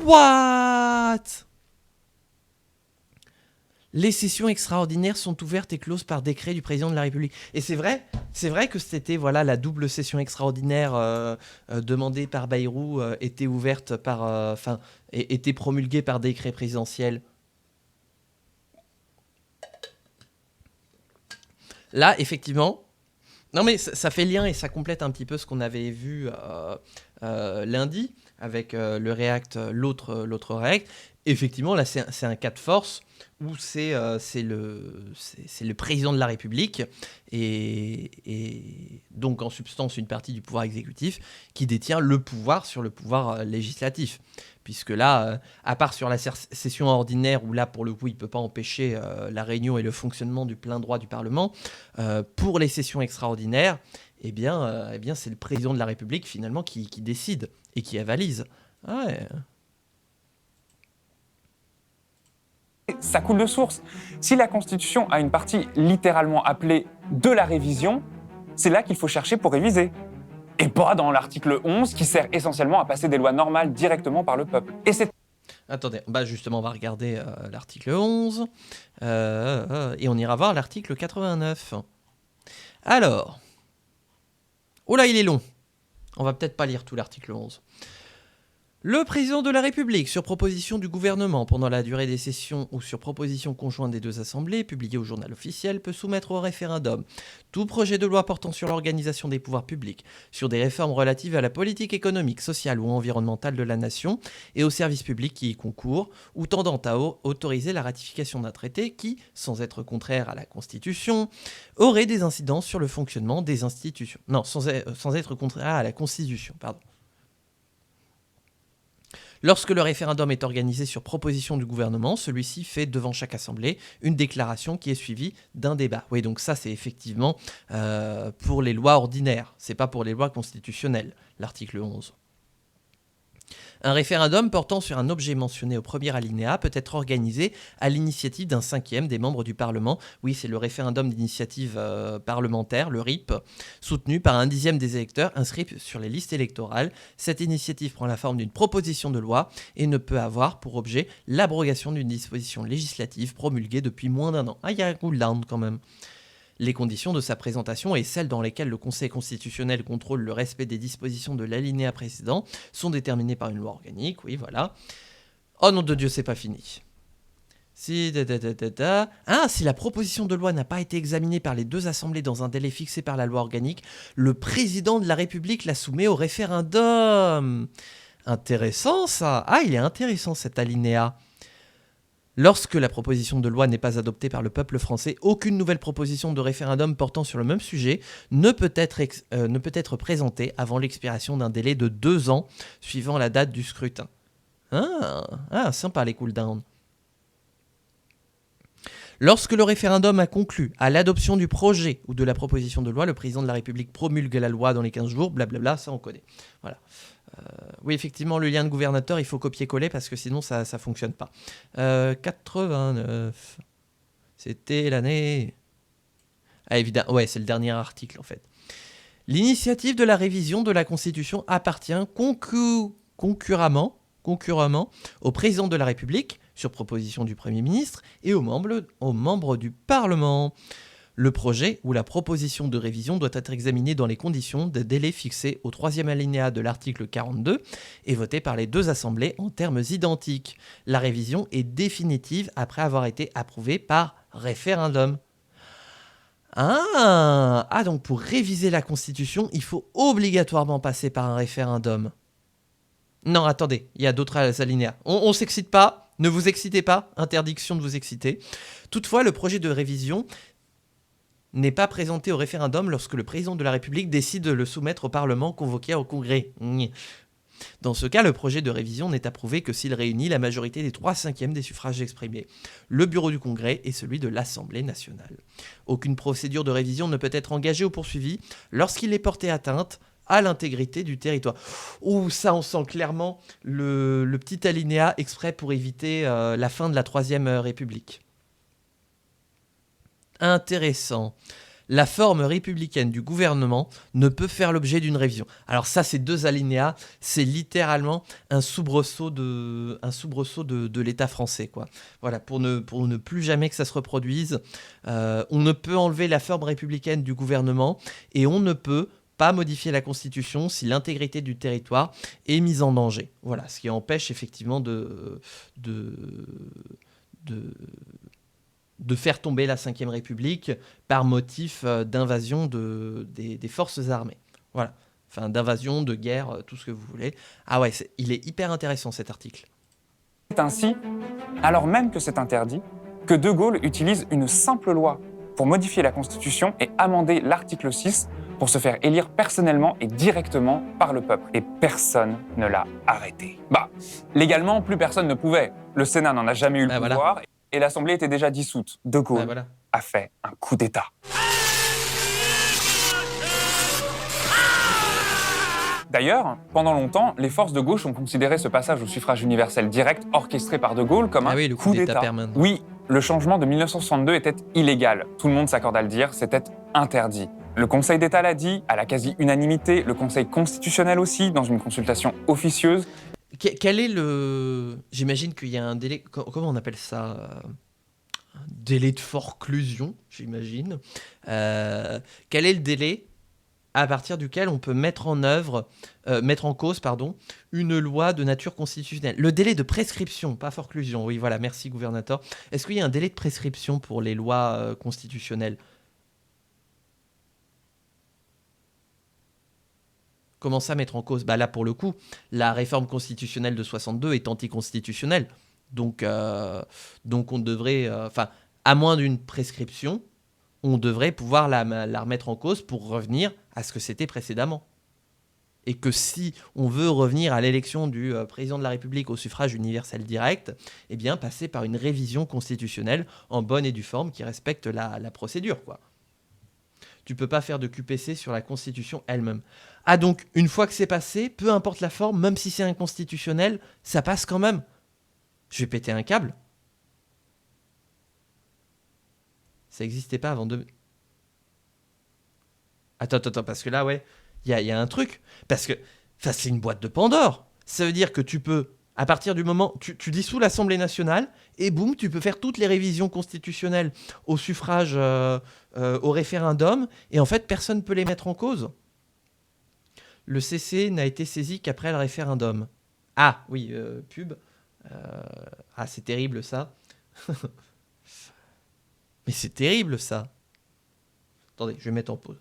Speaker 1: What ? Les sessions extraordinaires sont ouvertes et closes par décret du président de la République. Et c'est vrai que c'était la double session extraordinaire demandée par Bayrou était ouverte était promulguée par décret présidentiel. Là, effectivement, non mais ça fait lien et ça complète un petit peu ce qu'on avait vu lundi avec le React, l'autre React. Effectivement, là, c'est un cas de force où c'est le président de la République et donc en substance une partie du pouvoir exécutif qui détient le pouvoir sur le pouvoir législatif. Puisque là, à part sur la session ordinaire, où là, pour le coup, il ne peut pas empêcher la réunion et le fonctionnement du plein droit du Parlement, pour les sessions extraordinaires, eh bien, c'est le président de la République, finalement, qui décide et qui avalise. Ouais.
Speaker 4: Ça coule de source. Si la Constitution a une partie littéralement appelée de la révision, c'est là qu'il faut chercher pour réviser. Et pas dans l'article 11 qui sert essentiellement à passer des lois normales directement par le peuple. Et c'est...
Speaker 1: Attendez, justement, on va regarder l'article 11 et on ira voir l'article 89. Alors, oh là, il est long. On va peut-être pas lire tout l'article 11. Le président de la République, sur proposition du gouvernement pendant la durée des sessions ou sur proposition conjointe des deux assemblées, publiée au journal officiel, peut soumettre au référendum tout projet de loi portant sur l'organisation des pouvoirs publics, sur des réformes relatives à la politique économique, sociale ou environnementale de la nation et aux services publics qui y concourent, ou tendant à autoriser la ratification d'un traité qui, sans être contraire à la Constitution, aurait des incidences sur le fonctionnement des institutions. Non, sans être contraire à la Constitution, pardon. Lorsque le référendum est organisé sur proposition du gouvernement, celui-ci fait devant chaque assemblée une déclaration qui est suivie d'un débat. Oui, donc ça c'est effectivement pour les lois ordinaires, c'est pas pour les lois constitutionnelles, l'article 11. Un référendum portant sur un objet mentionné au premier alinéa peut être organisé à l'initiative d'un cinquième des membres du Parlement. Oui, c'est le référendum d'initiative parlementaire, le RIP, soutenu par un dixième des électeurs inscrits sur les listes électorales. Cette initiative prend la forme d'une proposition de loi et ne peut avoir pour objet l'abrogation d'une disposition législative promulguée depuis moins d'un an. Ah, il y a un cooldown quand même. Les conditions de sa présentation et celles dans lesquelles le Conseil constitutionnel contrôle le respect des dispositions de l'alinéa précédent sont déterminées par une loi organique. Oui, voilà. Oh nom de Dieu, c'est pas fini. Si la proposition de loi n'a pas été examinée par les deux assemblées dans un délai fixé par la loi organique, le président de la République la soumet au référendum. Intéressant ça. Ah, il est intéressant cet alinéa. Lorsque la proposition de loi n'est pas adoptée par le peuple français, aucune nouvelle proposition de référendum portant sur le même sujet ne peut être présentée avant l'expiration d'un délai de 2 ans suivant la date du scrutin. Ah, sympa les cooldowns. Lorsque le référendum a conclu à l'adoption du projet ou de la proposition de loi, le président de la République promulgue la loi dans les 15 jours, blablabla, ça on connaît. Voilà. Oui, effectivement, le lien de gouvernateur, il faut copier-coller parce que sinon ça ne fonctionne pas. 89, c'était l'année... Ah, évidemment, ouais, c'est le dernier article en fait. L'initiative de la révision de la Constitution appartient concurremment au président de la République, sur proposition du Premier ministre, et aux membres du Parlement. Le projet ou la proposition de révision doit être examiné dans les conditions de délai fixées au 3e alinéa de l'article 42 et voté par les 2 assemblées en termes identiques. La révision est définitive après avoir été approuvée par référendum. Ah, donc pour réviser la Constitution, il faut obligatoirement passer par un référendum. Non, attendez, il y a d'autres alinéas. On s'excite pas, ne vous excitez pas, interdiction de vous exciter. Toutefois, le projet de révision n'est pas présenté au référendum lorsque le président de la République décide de le soumettre au Parlement convoqué au Congrès. Dans ce cas, le projet de révision n'est approuvé que s'il réunit la majorité des 3/5 des suffrages exprimés, le bureau du Congrès et celui de l'Assemblée nationale. Aucune procédure de révision ne peut être engagée ou poursuivie lorsqu'il est porté atteinte à l'intégrité du territoire. Ouh, ça on sent clairement le petit alinéa exprès pour éviter la fin de la 3e République. Intéressant. La forme républicaine du gouvernement ne peut faire l'objet d'une révision. Alors ça, ces 2 alinéas, c'est littéralement un soubresaut de l'État français, quoi. Voilà, pour ne plus jamais que ça se reproduise. On ne peut enlever la forme républicaine du gouvernement et on ne peut pas modifier la Constitution si l'intégrité du territoire est mise en danger. Voilà, ce qui empêche effectivement de faire tomber la 5e République par motif d'invasion des forces armées. Voilà. Enfin, d'invasion, de guerre, tout ce que vous voulez. Ah ouais, il est hyper intéressant cet article.
Speaker 4: C'est ainsi, alors même que c'est interdit, que De Gaulle utilise une simple loi pour modifier la Constitution et amender l'article 6 pour se faire élire personnellement et directement par le peuple. Et personne ne l'a arrêté. Légalement, plus personne ne pouvait. Le Sénat n'en a jamais eu le pouvoir. Voilà. Et l'Assemblée était déjà dissoute. De Gaulle a fait un coup d'État. D'ailleurs, pendant longtemps, les forces de gauche ont considéré ce passage au suffrage universel direct orchestré par De Gaulle comme un coup d'État. Permanent. Oui, le changement de 1962 était illégal. Tout le monde s'accorde à le dire, c'était interdit. Le Conseil d'État l'a dit, à la quasi-unanimité, le Conseil constitutionnel aussi, dans une consultation officieuse.
Speaker 1: Quel est le... J'imagine qu'il y a un délai... Comment on appelle ça ? Un délai de forclusion, j'imagine. Quel est le délai à partir duquel on peut mettre en cause, une loi de nature constitutionnelle? Le délai de prescription, pas forclusion. Oui, voilà, merci, gouvernateur. Est-ce qu'il y a un délai de prescription pour les lois constitutionnelles ? Comment ça mettre en cause ? Là, pour le coup, la réforme constitutionnelle de 62 est anticonstitutionnelle. Donc on devrait... à moins d'une prescription, on devrait pouvoir la remettre en cause pour revenir à ce que c'était précédemment. Et que si on veut revenir à l'élection du président de la République au suffrage universel direct, eh bien, passer par une révision constitutionnelle en bonne et due forme qui respecte la procédure, quoi. Tu peux pas faire de QPC sur la Constitution elle-même. Ah donc, une fois que c'est passé, peu importe la forme, même si c'est inconstitutionnel, ça passe quand même. Je vais péter un câble. Ça n'existait pas avant de... Attends, parce que là, ouais, il y a un truc. Parce que, c'est une boîte de Pandore. Ça veut dire que tu peux, à partir du moment... Tu dissous l'Assemblée nationale, et boum, tu peux faire toutes les révisions constitutionnelles au suffrage, au référendum, et en fait, personne ne peut les mettre en cause. Le CC n'a été saisi qu'après le référendum. Ah, oui, pub. C'est terrible, ça. Mais c'est terrible, ça. Attendez, je vais mettre en pause.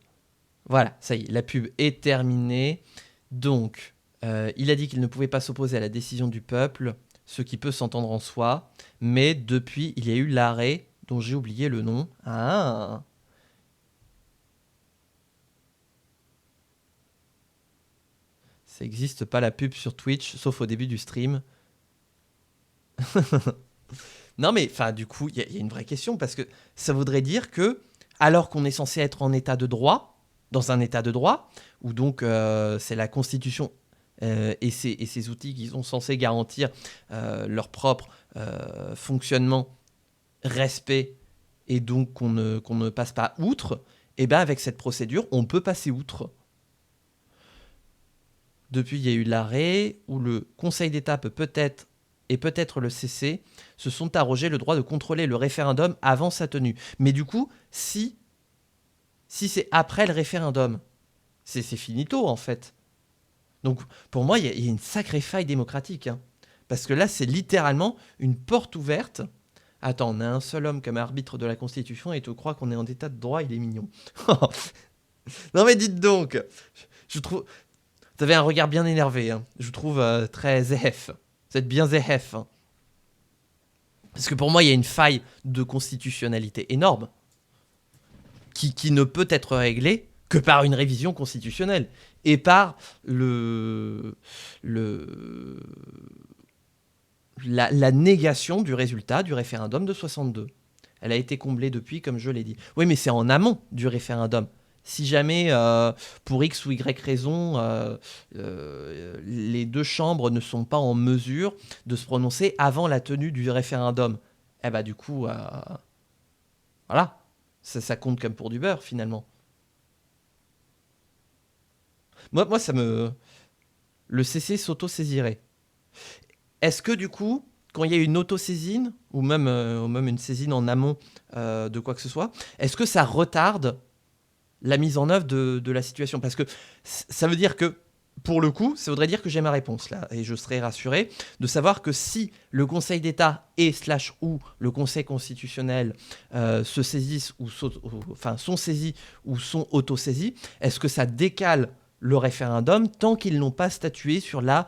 Speaker 1: Voilà, ça y est, la pub est terminée. Donc, il a dit qu'il ne pouvait pas s'opposer à la décision du peuple, ce qui peut s'entendre en soi. Mais depuis, il y a eu l'arrêt dont j'ai oublié le nom. Ah. Ça n'existe pas la pub sur Twitch, sauf au début du stream. Non, mais du coup, il y a une vraie question, parce que ça voudrait dire que, alors qu'on est censé être en état de droit, dans un état de droit, où donc c'est la Constitution et ces outils qui sont censés garantir leur propre fonctionnement, respect, et donc qu'on ne passe pas outre, et bien avec cette procédure, on peut passer outre. Depuis, il y a eu l'arrêt où le Conseil d'État peut-être le CC se sont arrogés le droit de contrôler le référendum avant sa tenue. Mais du coup, si c'est après le référendum, c'est finito en fait. Donc pour moi, il y a une sacrée faille démocratique. Hein. Parce que là, c'est littéralement une porte ouverte. Attends, on a un seul homme comme arbitre de la Constitution et tu crois qu'on est en état de droit, il est mignon. Non mais dites donc, je trouve... Vous avez un regard bien énervé, hein. Je vous trouve très zéhef. Vous êtes bien zéhef. Hein. Parce que pour moi, il y a une faille de constitutionnalité énorme qui ne peut être réglée que par une révision constitutionnelle et par la négation du résultat du référendum de 62. Elle a été comblée depuis, comme je l'ai dit. Oui, mais c'est en amont du référendum. Si jamais, pour X ou Y raison, les deux chambres ne sont pas en mesure de se prononcer avant la tenue du référendum, eh ben du coup, voilà, ça compte comme pour du beurre, finalement. Moi, le CC s'auto-saisirait. Est-ce que, du coup, quand il y a une auto-saisine, ou même une saisine en amont de quoi que ce soit, est-ce que ça retarde la mise en œuvre de la situation? Parce que ça veut dire que, pour le coup, ça voudrait dire que j'ai ma réponse là, et je serais rassuré de savoir que si le Conseil d'État ou le Conseil constitutionnel se saisissent sont saisis ou sont auto-saisis, est-ce que ça décale le référendum tant qu'ils n'ont pas statué sur la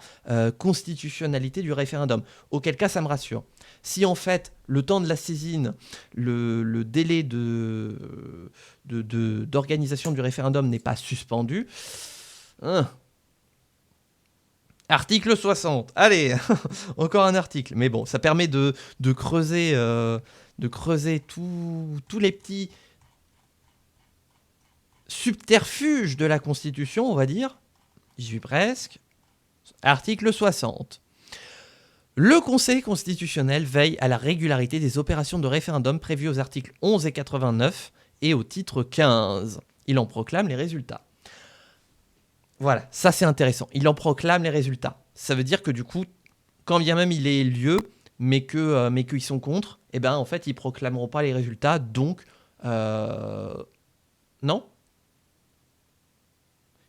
Speaker 1: constitutionnalité du référendum? Auquel cas, ça me rassure. Si en fait, le temps de la saisine, le délai d'organisation du référendum n'est pas suspendu... Article 60. Allez, encore un article. Mais bon, ça permet de creuser tous les petits subterfuges de la Constitution, on va dire. J'y suis presque. Article 60. Le Conseil constitutionnel veille à la régularité des opérations de référendum prévues aux articles 11 et 89 et au titre 15. Il en proclame les résultats. Voilà, ça c'est intéressant. Il en proclame les résultats. Ça veut dire que du coup, quand bien même il ait lieu, mais qu'ils sont contre, eh ben en fait ils proclameront pas les résultats. Donc, non.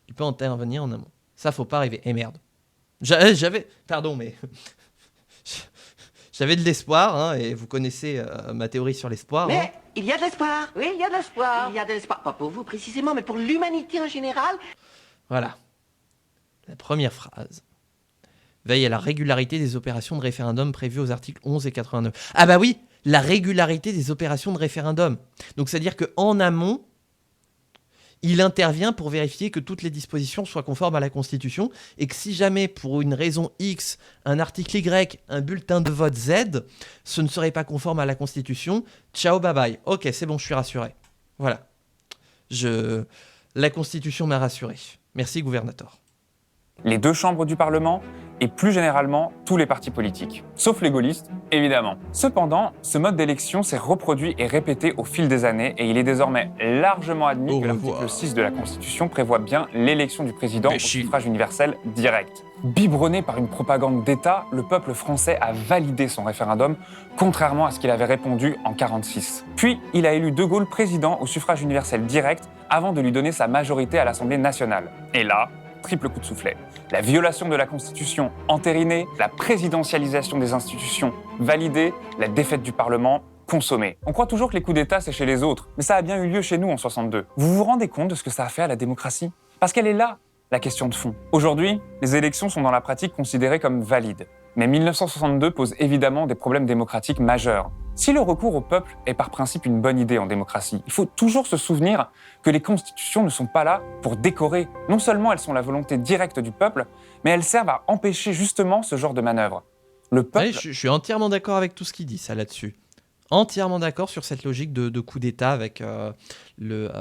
Speaker 1: Il peut intervenir en amont. Ça faut pas arriver. Eh merde. Pardon, mais j'avais de l'espoir, hein, et vous connaissez ma théorie sur l'espoir.
Speaker 11: Mais
Speaker 1: hein.
Speaker 11: il y a de l'espoir. Oui, il y a de l'espoir. Il y a de l'espoir. Pas pour vous précisément, mais pour l'humanité en général.
Speaker 1: Voilà. La première phrase. Veille à la régularité des opérations de référendum prévues aux articles 11 et 89. Ah bah oui, la régularité des opérations de référendum. Donc c'est-à-dire qu'en amont, il intervient pour vérifier que toutes les dispositions soient conformes à la Constitution et que si jamais, pour une raison X, un article Y, un bulletin de vote Z, ce ne serait pas conforme à la Constitution, ciao, bye bye. Ok, c'est bon, je suis rassuré. Voilà. La Constitution m'a rassuré. Merci, gouvernateur.
Speaker 4: Les deux chambres du Parlement et plus généralement tous les partis politiques. Sauf les gaullistes, évidemment. Cependant, ce mode d'élection s'est reproduit et répété au fil des années et il est désormais largement admis que l'article 6 de la Constitution prévoit bien l'élection du président au suffrage universel direct. Biberonné par une propagande d'État, le peuple français a validé son référendum, contrairement à ce qu'il avait répondu en 1946. Puis, il a élu De Gaulle président au suffrage universel direct avant de lui donner sa majorité à l'Assemblée nationale. Et là, triple coup de soufflet. La violation de la Constitution entérinée, la présidentialisation des institutions validée, la défaite du Parlement consommée. On croit toujours que les coups d'État, c'est chez les autres, mais ça a bien eu lieu chez nous en 62. Vous vous rendez compte de ce que ça a fait à la démocratie? Parce qu'elle est là, la question de fond. Aujourd'hui, les élections sont dans la pratique considérées comme valides. Mais 1962 pose évidemment des problèmes démocratiques majeurs. Si le recours au peuple est par principe une bonne idée en démocratie, il faut toujours se souvenir que les constitutions ne sont pas là pour décorer. Non seulement elles sont la volonté directe du peuple, mais elles servent à empêcher justement ce genre de manœuvre. Le peuple...
Speaker 1: Ouais, je suis entièrement d'accord avec tout ce qu'il dit, ça, là-dessus. Entièrement d'accord sur cette logique de coup d'État avec le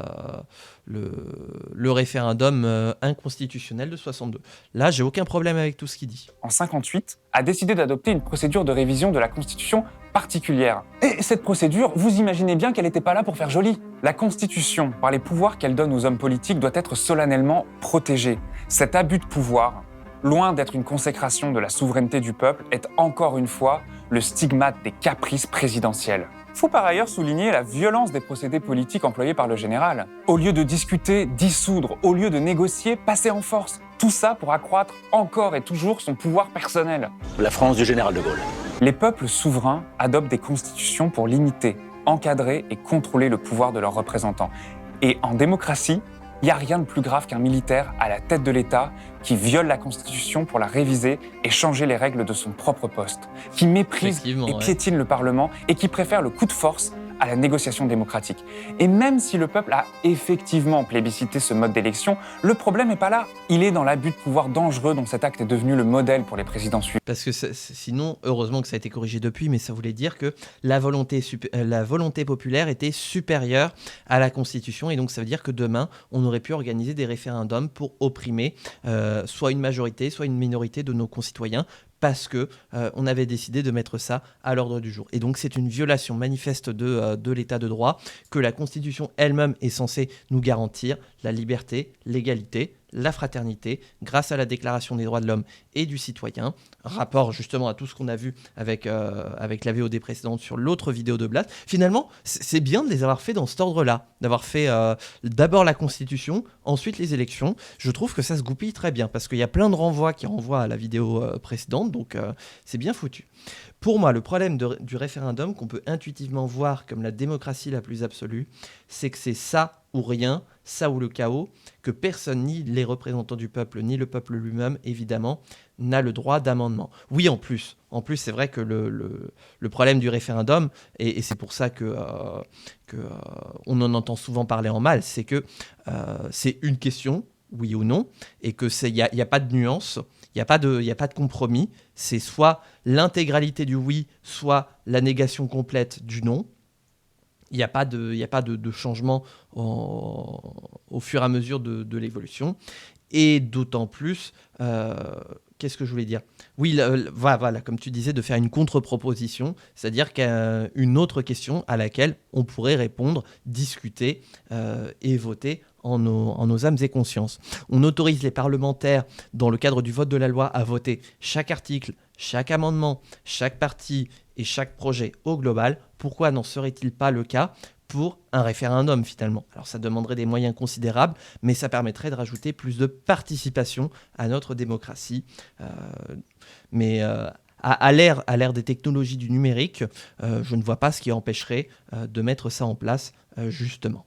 Speaker 1: référendum inconstitutionnel de 62. Là, j'ai aucun problème avec tout ce qu'il dit.
Speaker 4: En 58, a décidé d'adopter une procédure de révision de la Constitution particulière. Et cette procédure, vous imaginez bien qu'elle n'était pas là pour faire joli. La Constitution, par les pouvoirs qu'elle donne aux hommes politiques, doit être solennellement protégée. Cet abus de pouvoir, loin d'être une consécration de la souveraineté du peuple, est encore une fois le stigmate des caprices présidentiels. Faut par ailleurs souligner la violence des procédés politiques employés par le général. Au lieu de discuter, dissoudre, au lieu de négocier, passer en force. Tout ça pour accroître encore et toujours son pouvoir personnel.
Speaker 13: La France du général de Gaulle.
Speaker 4: Les peuples souverains adoptent des constitutions pour limiter, encadrer et contrôler le pouvoir de leurs représentants. Et en démocratie, il n'y a rien de plus grave qu'un militaire à la tête de l'État qui viole la Constitution pour la réviser et changer les règles de son propre poste, qui méprise et piétine le Parlement et qui préfère le coup de force à la négociation démocratique. Et même si le peuple a effectivement plébiscité ce mode d'élection, le problème n'est pas là. Il est dans l'abus de pouvoir dangereux dont cet acte est devenu le modèle pour les présidents suivants.
Speaker 1: Parce que sinon, heureusement que ça a été corrigé depuis, mais ça voulait dire que la volonté populaire était supérieure à la Constitution, et donc ça veut dire que demain, on aurait pu organiser des référendums pour opprimer soit une majorité, soit une minorité de nos concitoyens, parce que on avait décidé de mettre ça à l'ordre du jour. Et donc c'est une violation manifeste de l'état de droit que la Constitution elle-même est censée nous garantir: la liberté, l'égalité, la fraternité, grâce à la Déclaration des droits de l'homme et du citoyen. Rapport justement à tout ce qu'on a vu avec la VOD précédente sur l'autre vidéo de Blas. Finalement, c'est bien de les avoir fait dans cet ordre-là, d'avoir fait d'abord la Constitution, ensuite les élections. Je trouve que ça se goupille très bien, parce qu'il y a plein de renvois qui renvoient à la vidéo précédente, donc c'est bien foutu. Pour moi, le problème du référendum, qu'on peut intuitivement voir comme la démocratie la plus absolue, c'est que c'est ça ou rien, ça ou le chaos, que personne, ni les représentants du peuple, ni le peuple lui-même, évidemment, n'a le droit d'amendement. Oui, en plus, c'est vrai que le problème du référendum, et c'est pour ça que on en entend souvent parler en mal, c'est que c'est une question, oui ou non, et que il y a pas de nuance, il n'y a pas de compromis, c'est soit l'intégralité du oui, soit la négation complète du non. Il n'y a pas de changement au fur et à mesure de l'évolution. Et d'autant plus, qu'est-ce que je voulais dire ? Oui, voilà, comme tu disais, de faire une contre-proposition, c'est-à-dire qu'une autre question à laquelle on pourrait répondre, discuter et voter en nos âmes et consciences. On autorise les parlementaires, dans le cadre du vote de la loi, à voter chaque article, chaque amendement, chaque partie et chaque projet au global. Pourquoi n'en serait-il pas le cas pour un référendum finalement ? Alors ça demanderait des moyens considérables, mais ça permettrait de rajouter plus de participation à notre démocratie. Mais à l'ère des technologies du numérique, je ne vois pas ce qui empêcherait de mettre ça en place justement.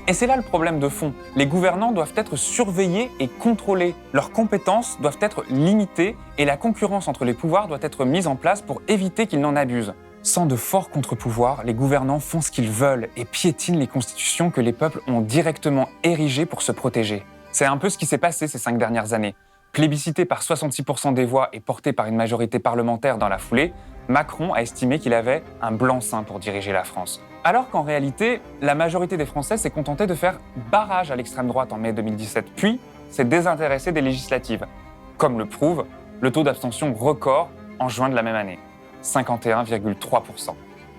Speaker 4: Et c'est là le problème de fond. Les gouvernants doivent être surveillés et contrôlés. Leurs compétences doivent être limitées et la concurrence entre les pouvoirs doit être mise en place pour éviter qu'ils n'en abusent. Sans de forts contre-pouvoirs, les gouvernants font ce qu'ils veulent et piétinent les constitutions que les peuples ont directement érigées pour se protéger. C'est un peu ce qui s'est passé ces 5 dernières années. Plébiscité par 66% des voix et porté par une majorité parlementaire dans la foulée, Macron a estimé qu'il avait un blanc-seing pour diriger la France. Alors qu'en réalité, la majorité des Français s'est contentée de faire barrage à l'extrême droite en mai 2017, puis s'est désintéressée des législatives. Comme le prouve le taux d'abstention record en juin de la même année, 51,3%.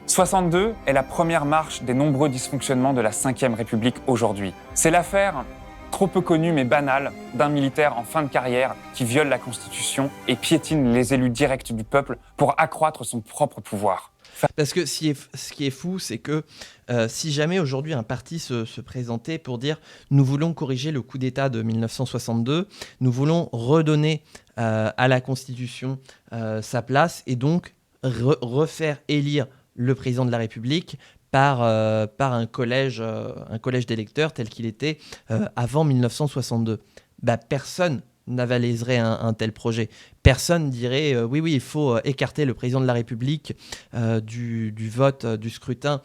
Speaker 4: 62 est la première marche des nombreux dysfonctionnements de la Ve République aujourd'hui. C'est l'affaire, trop peu connue mais banale, d'un militaire en fin de carrière qui viole la Constitution et piétine les élus directs du peuple pour accroître son propre pouvoir.
Speaker 1: Parce que ce qui est fou, c'est que si jamais aujourd'hui un parti se présentait pour dire « nous voulons corriger le coup d'État de 1962, nous voulons redonner à la Constitution sa place et donc refaire élire le président de la République par un collège d'électeurs tel qu'il était avant 1962 ». Personne n'avaliserait un tel projet. Personne dirait oui, il faut écarter le président de la République du vote, du scrutin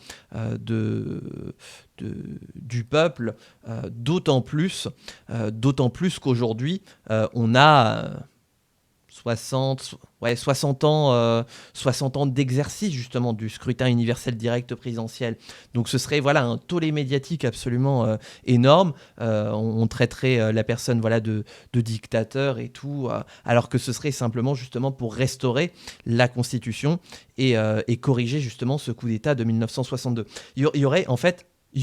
Speaker 1: du peuple, d'autant plus qu'aujourd'hui, on a 60 ans d'exercice justement du scrutin universel direct présidentiel. Donc ce serait un tollé médiatique absolument énorme. On traiterait la personne de dictateur et tout, alors que ce serait simplement justement pour restaurer la Constitution et corriger justement ce coup d'État de 1962. Il y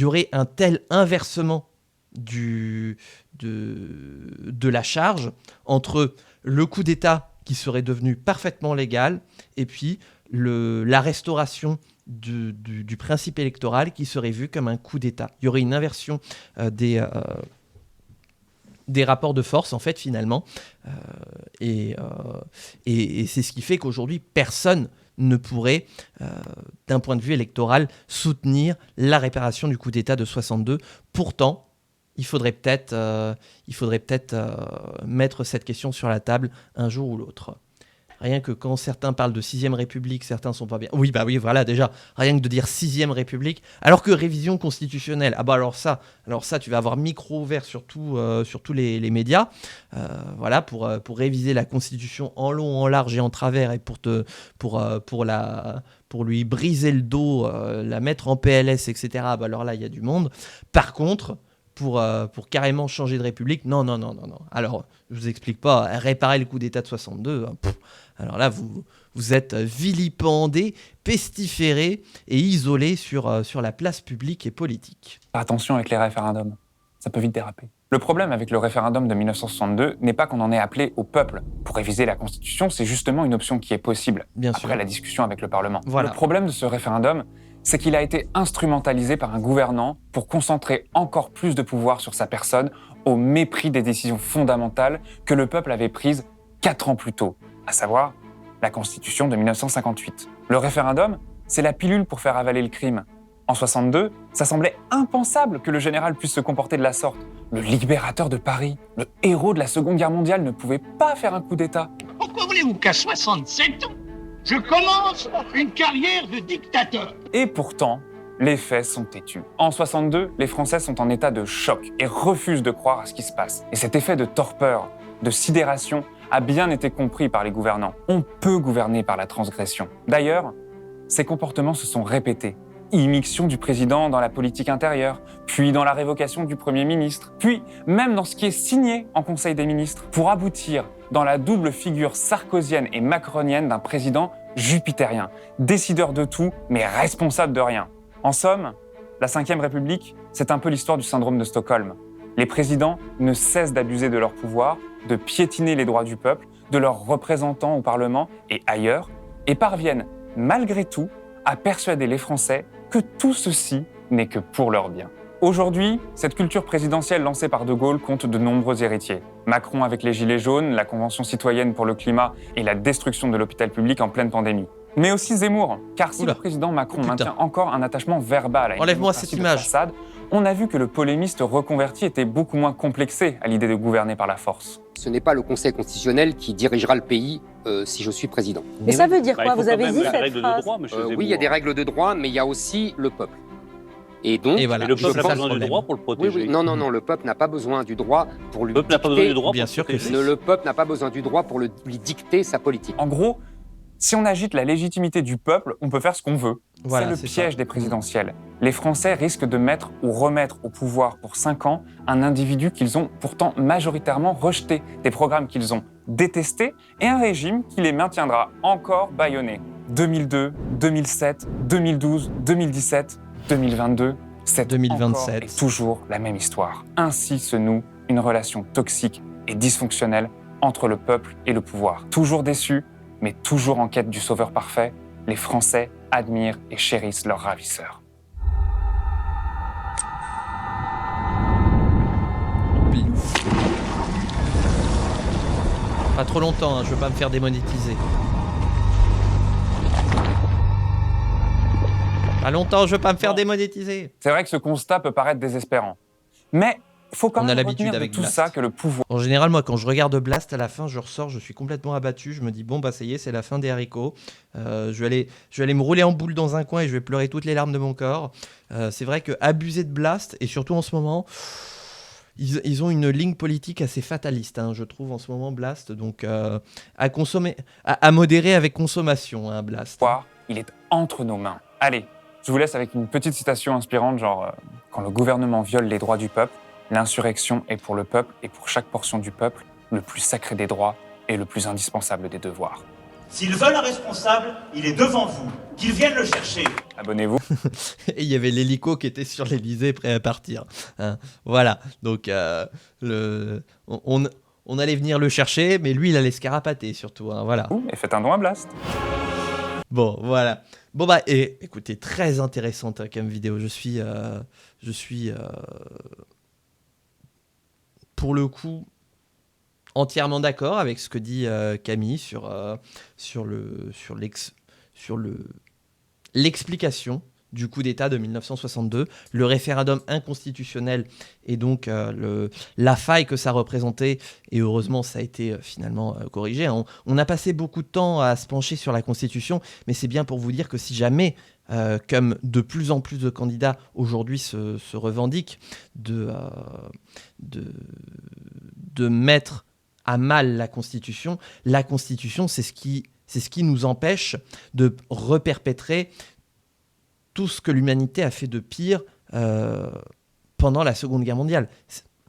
Speaker 1: aurait un tel inversement de la charge entre le coup d'État qui serait devenu parfaitement légal et puis la restauration du principe électoral qui serait vu comme un coup d'État. Il y aurait une inversion des rapports de force en fait finalement et c'est ce qui fait qu'aujourd'hui personne ne pourrait, d'un point de vue électoral, soutenir la réparation du coup d'État de 62. Pourtant, il faudrait peut-être mettre cette question sur la table un jour ou l'autre. Rien que quand certains parlent de 6ème République, certains sont pas bien. Oui, voilà, déjà, rien que de dire 6ème République, alors que révision constitutionnelle, alors ça, tu vas avoir micro ouvert sur tous les médias, pour réviser la Constitution en long, en large et en travers, et pour lui briser le dos, la mettre en PLS, etc. Alors là, il y a du monde. Par contre, pour carrément changer de République, non. Alors, je vous explique pas, réparer le coup d'État de 62, alors là, vous êtes vilipendé, pestiféré et isolé sur la place publique et politique.
Speaker 8: Attention avec les référendums, ça peut vite déraper. Le problème avec le référendum de 1962 n'est pas qu'on en ait appelé au peuple pour réviser la Constitution, c'est justement une option qui est possible après la discussion avec le Parlement.
Speaker 1: Voilà.
Speaker 8: Le problème de ce référendum, c'est qu'il a été instrumentalisé par un gouvernant pour concentrer encore plus de pouvoir sur sa personne au mépris des décisions fondamentales que le peuple avait prises 4 ans plus tôt, à savoir la Constitution de 1958. Le référendum, c'est la pilule pour faire avaler le crime. En 62, ça semblait impensable que le général puisse se comporter de la sorte. Le libérateur de Paris, le héros de la Seconde Guerre mondiale, ne pouvait pas faire un coup d'État.
Speaker 2: Pourquoi voulez-vous qu'à 67 ans, je commence une carrière de dictateur?
Speaker 8: Et pourtant, les faits sont têtus. En 62, les Français sont en état de choc et refusent de croire à ce qui se passe. Et cet effet de torpeur, de sidération, a bien été compris par les gouvernants. On peut gouverner par la transgression. D'ailleurs, ces comportements se sont répétés. Immixtion du président dans la politique intérieure, puis dans la révocation du Premier ministre, puis même dans ce qui est signé en Conseil des ministres, pour aboutir dans la double figure sarkozienne et macronienne d'un président jupitérien, décideur de tout, mais responsable de rien. En somme, la Ve République, c'est un peu l'histoire du syndrome de Stockholm. Les présidents ne cessent d'abuser de leur pouvoir, de piétiner les droits du peuple, de leurs représentants au Parlement et ailleurs, et parviennent, malgré tout, à persuader les Français que tout ceci n'est que pour leur bien. Aujourd'hui, cette culture présidentielle lancée par De Gaulle compte de nombreux héritiers. Macron avec les Gilets jaunes, la Convention citoyenne pour le climat et la destruction de l'hôpital public en pleine pandémie. Mais aussi Zemmour, car si le président Macron maintient encore un attachement verbal à une démocratie de façade, on a vu que le polémiste reconverti était beaucoup moins complexé à l'idée de gouverner par la force.
Speaker 17: Ce n'est pas le Conseil constitutionnel qui dirigera le pays si je suis président.
Speaker 18: Mais ça veut dire quoi? Vous avez dit cette phrase?
Speaker 17: Oui, il y a des règles de droit, mais il y a aussi le peuple. Et donc,
Speaker 1: voilà.
Speaker 13: Le peuple n'a pas besoin du droit pour le protéger.
Speaker 17: Oui. Non, le peuple n'a pas besoin du droit pour lui
Speaker 13: dicter. Le peuple n'a pas besoin du droit pour
Speaker 1: le protéger.
Speaker 17: Le peuple n'a pas besoin du droit pour lui dicter sa politique.
Speaker 8: En gros, si on agite la légitimité du peuple, on peut faire ce qu'on veut.
Speaker 1: Voilà,
Speaker 8: c'est le piège des présidentielles. Les Français risquent de mettre ou remettre au pouvoir pour 5 ans un individu qu'ils ont pourtant majoritairement rejeté, des programmes qu'ils ont détestés et un régime qui les maintiendra encore bâillonnés. 2002, 2007, 2012, 2017, 2022, c'est
Speaker 1: 2027.
Speaker 8: Encore et toujours la même histoire. Ainsi se noue une relation toxique et dysfonctionnelle entre le peuple et le pouvoir. Toujours déçus, mais toujours en quête du sauveur parfait, les Français admirent et chérissent leurs ravisseurs.
Speaker 1: Pas trop longtemps, je veux pas me faire démonétiser. Pas longtemps, je veux pas me faire démonétiser.
Speaker 8: C'est vrai que ce constat peut paraître désespérant. Mais il faut quand même retenir de tout ça que le pouvoir...
Speaker 1: En général, moi, quand je regarde Blast, à la fin, je ressors, je suis complètement abattu. Je me dis, bon, bah ça y est, c'est la fin des haricots. Je vais aller me rouler en boule dans un coin et je vais pleurer toutes les larmes de mon corps. C'est vrai que abuser de Blast, et surtout en ce moment... ils ont une ligne politique assez fataliste, hein, je trouve, en ce moment, Blast. Donc, à consommer, à modérer avec consommation, hein, Blast.
Speaker 4: Il est entre nos mains. Allez, je vous laisse avec une petite citation inspirante, genre quand le gouvernement viole les droits du peuple, l'insurrection est pour le peuple et pour chaque portion du peuple le plus sacré des droits et le plus indispensable des devoirs.
Speaker 19: S'ils veulent un responsable, il est devant vous. Qu'ils viennent le chercher.
Speaker 4: Abonnez-vous.
Speaker 1: Et il y avait l'hélico qui était sur l'Élysée prêt à partir. Hein. Voilà. Donc, on allait venir le chercher, mais lui, il allait se carapater surtout. Hein. Voilà.
Speaker 4: Et faites un don à Blast.
Speaker 1: Bon, voilà. Bon, bah, et écoutez, très intéressante hein, comme vidéo. Je suis pour le coup, entièrement d'accord avec ce que dit Camille sur l'explication du coup d'État de 1962, le référendum inconstitutionnel et donc la faille que ça représentait, et heureusement ça a été finalement corrigé. Hein. On a passé beaucoup de temps à se pencher sur la Constitution, mais c'est bien pour vous dire que si jamais, comme de plus en plus de candidats aujourd'hui se revendiquent de mettre à mal la Constitution, c'est ce qui nous empêche de reperpétrer tout ce que l'humanité a fait de pire pendant la Seconde Guerre mondiale.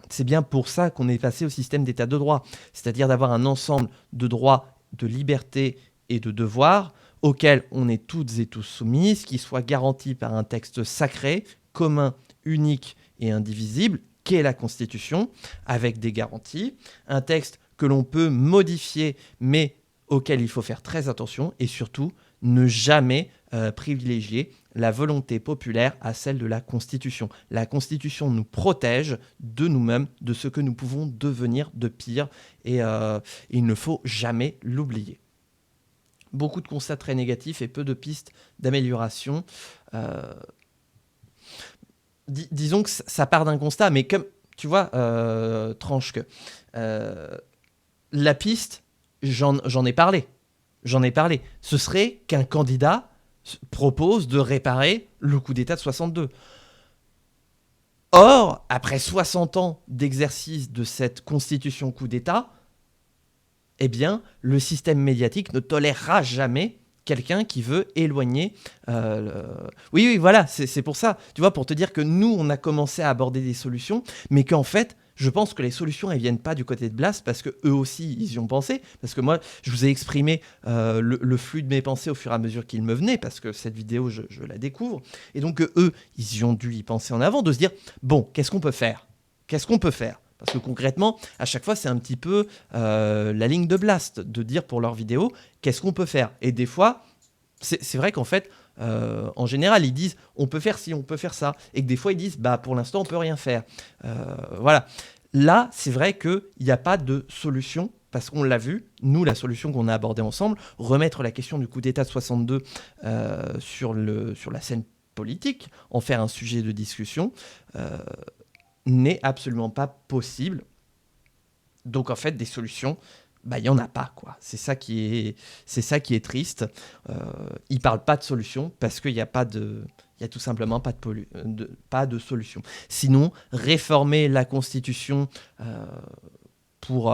Speaker 1: C'est bien pour ça qu'on est passé au système d'état de droit, c'est-à-dire d'avoir un ensemble de droits, de libertés et de devoirs auxquels on est toutes et tous soumis, qui soient garantis par un texte sacré, commun, unique et indivisible, qu'est la Constitution, avec des garanties, un texte que l'on peut modifier, mais auquel il faut faire très attention, et surtout ne jamais privilégier la volonté populaire à celle de la Constitution. La Constitution nous protège de nous-mêmes, de ce que nous pouvons devenir de pire, et il ne faut jamais l'oublier. Beaucoup de constats très négatifs et peu de pistes d'amélioration. Disons que ça part d'un constat, mais comme, tu vois, tranche que... la piste, j'en ai parlé. Ce serait qu'un candidat propose de réparer le coup d'État de 62. Or, après 60 ans d'exercice de cette constitution coup d'État, eh bien, le système médiatique ne tolérera jamais quelqu'un qui veut éloigner... Oui, voilà, c'est pour ça. Tu vois, pour te dire que nous, on a commencé à aborder des solutions, mais qu'en fait... Je pense que les solutions, elles viennent pas du côté de Blast parce que eux aussi, ils y ont pensé. Parce que moi, je vous ai exprimé le flux de mes pensées au fur et à mesure qu'ils me venaient, parce que cette vidéo, je la découvre. Et donc, eux, ils y ont dû y penser en avant, de se dire, bon, qu'est-ce qu'on peut faire ? Parce que concrètement, à chaque fois, c'est un petit peu la ligne de Blast, de dire pour leur vidéo, qu'est-ce qu'on peut faire ? Et des fois, c'est vrai qu'en fait... en général, ils disent on peut faire ci, on peut faire ça, et que des fois ils disent bah pour l'instant on peut rien faire. Voilà. Là, c'est vrai qu'il n'y a pas de solution parce qu'on l'a vu. Nous, la solution qu'on a abordée ensemble, remettre la question du coup d'État de 62 sur la scène politique, en faire un sujet de discussion, n'est absolument pas possible. Donc en fait, des solutions. Bah, il n'y en a pas, quoi. C'est ça qui est triste. Ils ne parlent pas de solution parce qu'il n'y a tout simplement pas de solution. Sinon, réformer la Constitution pour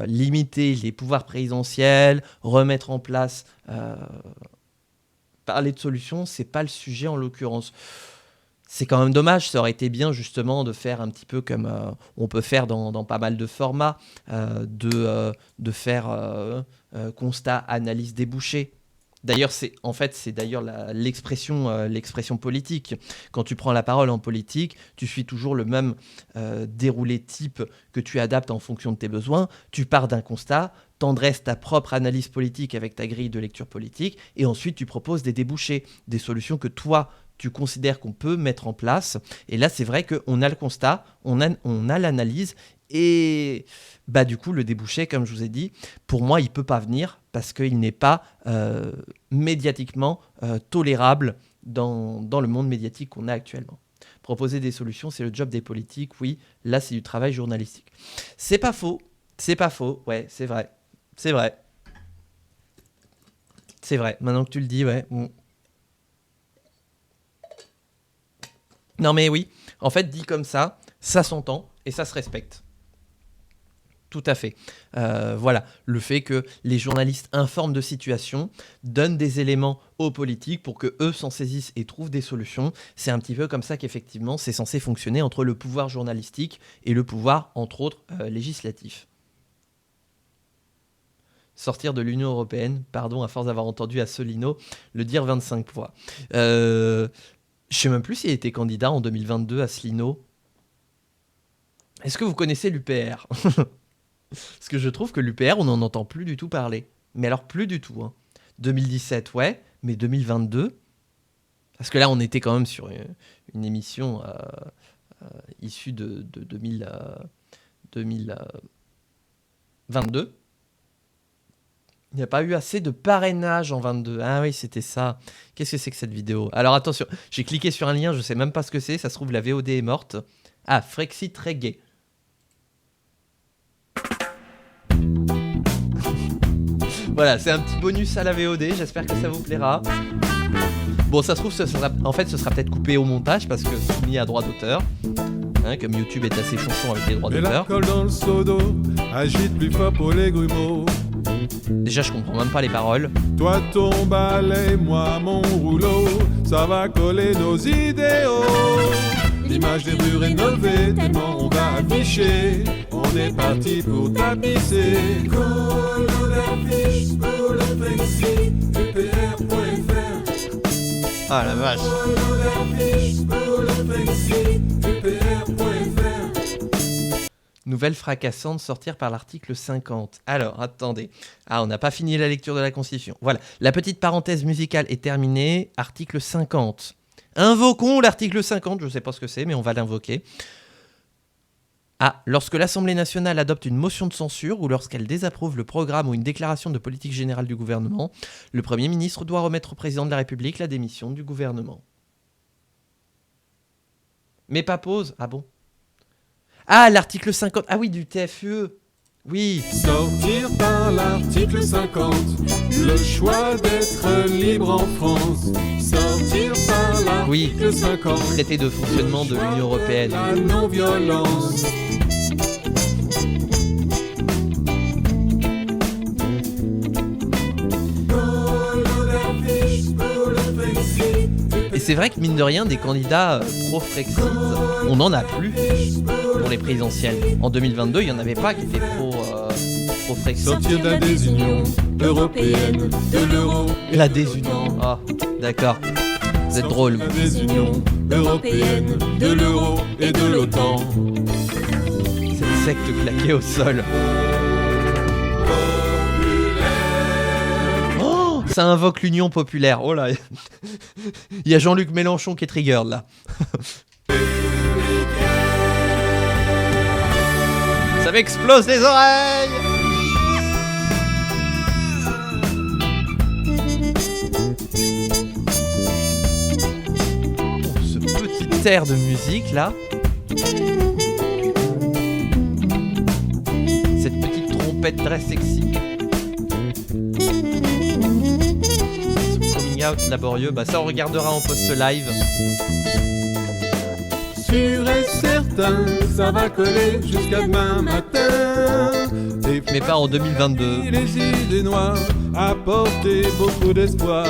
Speaker 1: limiter les pouvoirs présidentiels, remettre en place... parler de solution, ce n'est pas le sujet en l'occurrence. C'est quand même dommage, ça aurait été bien justement de faire un petit peu comme on peut faire dans pas mal de formats, de faire constat, analyse, débouché. D'ailleurs, c'est d'ailleurs l'expression politique. Quand tu prends la parole en politique, tu suis toujours le même déroulé type que tu adaptes en fonction de tes besoins. Tu pars d'un constat, t'endresses ta propre analyse politique avec ta grille de lecture politique, et ensuite tu proposes des débouchés, des solutions que toi, tu considères qu'on peut mettre en place. Et là, c'est vrai qu'on a le constat, on a l'analyse, et bah, du coup, le débouché, comme je vous ai dit, pour moi, il ne peut pas venir parce qu'il n'est pas médiatiquement tolérable dans le monde médiatique qu'on a actuellement. Proposer des solutions, c'est le job des politiques, oui, là, c'est du travail journalistique. C'est pas faux, ouais, c'est vrai. C'est vrai, maintenant que tu le dis, ouais. Non mais oui, en fait, dit comme ça, Ça s'entend et ça se respecte. Tout à fait. Voilà, le fait que les journalistes informent de situations, donnent des éléments aux politiques pour que eux s'en saisissent et trouvent des solutions. C'est un petit peu comme ça qu'effectivement c'est censé fonctionner entre le pouvoir journalistique et le pouvoir, entre autres, législatif. Sortir de l'Union européenne, pardon, à force d'avoir entendu Asselineau le dire 25 fois. Je sais même plus s'il était candidat en 2022, Asselineau. Est-ce que vous connaissez l'UPR ? Parce que je trouve que l'UPR, on n'en entend plus du tout parler. Mais alors plus du tout. 2017, ouais, mais 2022... Parce que là, on était quand même sur une émission issue de 2022. Il n'y a pas eu assez de parrainage en 22. Ah oui, c'était ça. Qu'est-ce que c'est que cette vidéo ? Alors attention, j'ai cliqué sur un lien, je ne sais même pas ce que c'est. Ça se trouve, la VOD est morte. Ah, Frexit Reggae. Voilà, c'est un petit bonus à la VOD, j'espère que ça vous plaira. Bon, ça se trouve, ce sera peut-être coupé au montage parce que c'est mis à droit d'auteur. Comme YouTube est assez chanson avec les droits d'auteur. Agite plus fort pour les grumeaux. Déjà, je comprends même pas les paroles.
Speaker 20: Toi ton balai, moi mon rouleau, ça va coller nos idéaux. L'image des rues rénovées, tellement on va afficher. On est parti pour tapisser. Collons l'affiche pour le Frexit, upr.fr.
Speaker 1: Ah la vache.
Speaker 20: Collons l'affiche pour le Frexit, upr.fr.
Speaker 1: Nouvelle fracassante sortir par l'article 50. Alors, attendez. Ah, on n'a pas fini la lecture de la Constitution. Voilà, la petite parenthèse musicale est terminée. Article 50. Invoquons l'article 50, je ne sais pas ce que c'est, mais on va l'invoquer. Ah, lorsque l'Assemblée nationale adopte une motion de censure ou lorsqu'elle désapprouve le programme ou une déclaration de politique générale du gouvernement, le Premier ministre doit remettre au président de la République la démission du gouvernement. Mais pas pause. Ah bon ? Ah, l'article 50. Ah oui, du TFUE. Oui.
Speaker 20: Sortir par l'article 50, le choix d'être libre en France. Sortir par l'article 50,
Speaker 1: traité de fonctionnement de l'Union européenne.
Speaker 20: La non-violence.
Speaker 1: Et c'est vrai que mine de rien, des candidats pro-Frexit, on n'en a plus pour les présidentielles. En 2022, il n'y en avait pas qui étaient pro-Frexit.
Speaker 20: Sortir de la désunion européenne, de l'euro.
Speaker 1: La désunion, ah, d'accord. Vous êtes drôle.
Speaker 20: La désunion européenne, de l'euro et de l'OTAN.
Speaker 1: Cette secte claquée au sol. Ça invoque l'Union populaire. Oh là, il y a Jean-Luc Mélenchon qui est triggered là. Ça m'explose les oreilles. Oh, ce petit air de musique là. Cette petite trompette très sexy. Out laborieux, bah ça on regardera en post-live.
Speaker 20: Sûr et certain, ça va coller jusqu'à demain matin.
Speaker 1: Mais pas en 2022.
Speaker 20: Les idées noires apporter beaucoup d'espoir.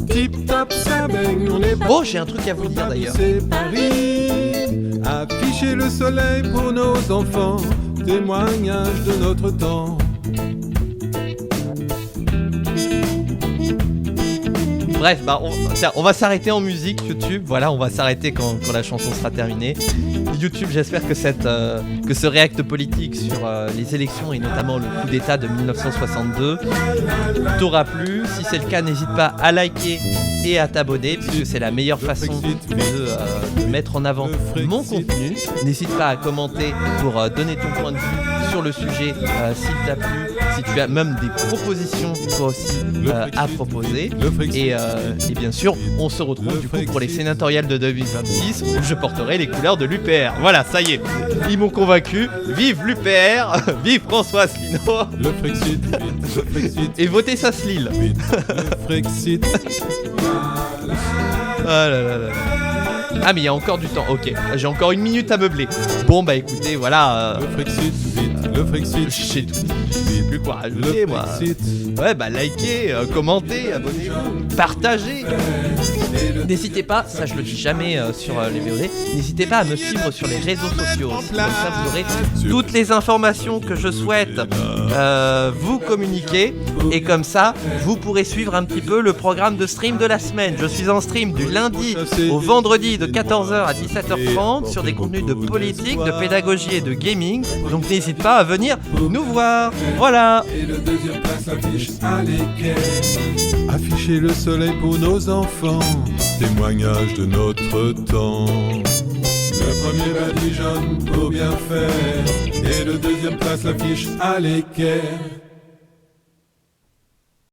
Speaker 20: Tip top, ça baigne, on est pas.
Speaker 1: Oh, j'ai un truc à vous dire d'ailleurs.
Speaker 20: C'est Paris, afficher le soleil pour nos enfants, témoignage de notre temps.
Speaker 1: Bref, bah on va s'arrêter en musique, YouTube. Voilà, on va s'arrêter quand la chanson sera terminée. YouTube, j'espère que ce react politique sur les élections et notamment le coup d'État de 1962 t'aura plu. Si c'est le cas, n'hésite pas à liker et à t'abonner puisque c'est la meilleure façon de mettre en avant mon contenu. N'hésite pas à commenter pour donner ton point de vue sur le sujet s'il t'a plu. Si tu as même des propositions toi aussi à proposer. Et bien sûr, on se retrouve du coup pour les sénatoriales de 2026 où je porterai les couleurs de l'UPR. Voilà, ça y est, ils m'ont convaincu. Vive l'UPR, vive François Asselineau.
Speaker 20: Le Frexit,
Speaker 1: et votez Saslil.
Speaker 20: Le Frexit.
Speaker 1: Ah là là là. Ah mais il y a encore du temps, ok. J'ai encore 1 minute à meubler. Bon bah écoutez, voilà.
Speaker 20: Le Frexit, vite, le Frexit.
Speaker 1: Je sais plus quoi rajouter moi. Ouais bah likez, commentez, abonnez-vous, partagez. N'hésitez pas, ça je le dis jamais sur les VOD, n'hésitez pas à me suivre sur les réseaux sociaux aussi. Comme ça vous aurez toutes les informations que je souhaite vous communiquer. Et comme ça, vous pourrez suivre un petit peu le programme de stream de la semaine. Je suis en stream du lundi au vendredi de 14h à 17h30 sur des contenus de politique, de pédagogie et de gaming. Donc n'hésite pas à venir nous voir. Voilà.
Speaker 20: Et le deuxième place affiche à l'équerre. Afficher le soleil pour nos enfants, témoignage de notre temps. Le premier badigeonne pour bien faire, et le deuxième place l'affiche à l'équerre.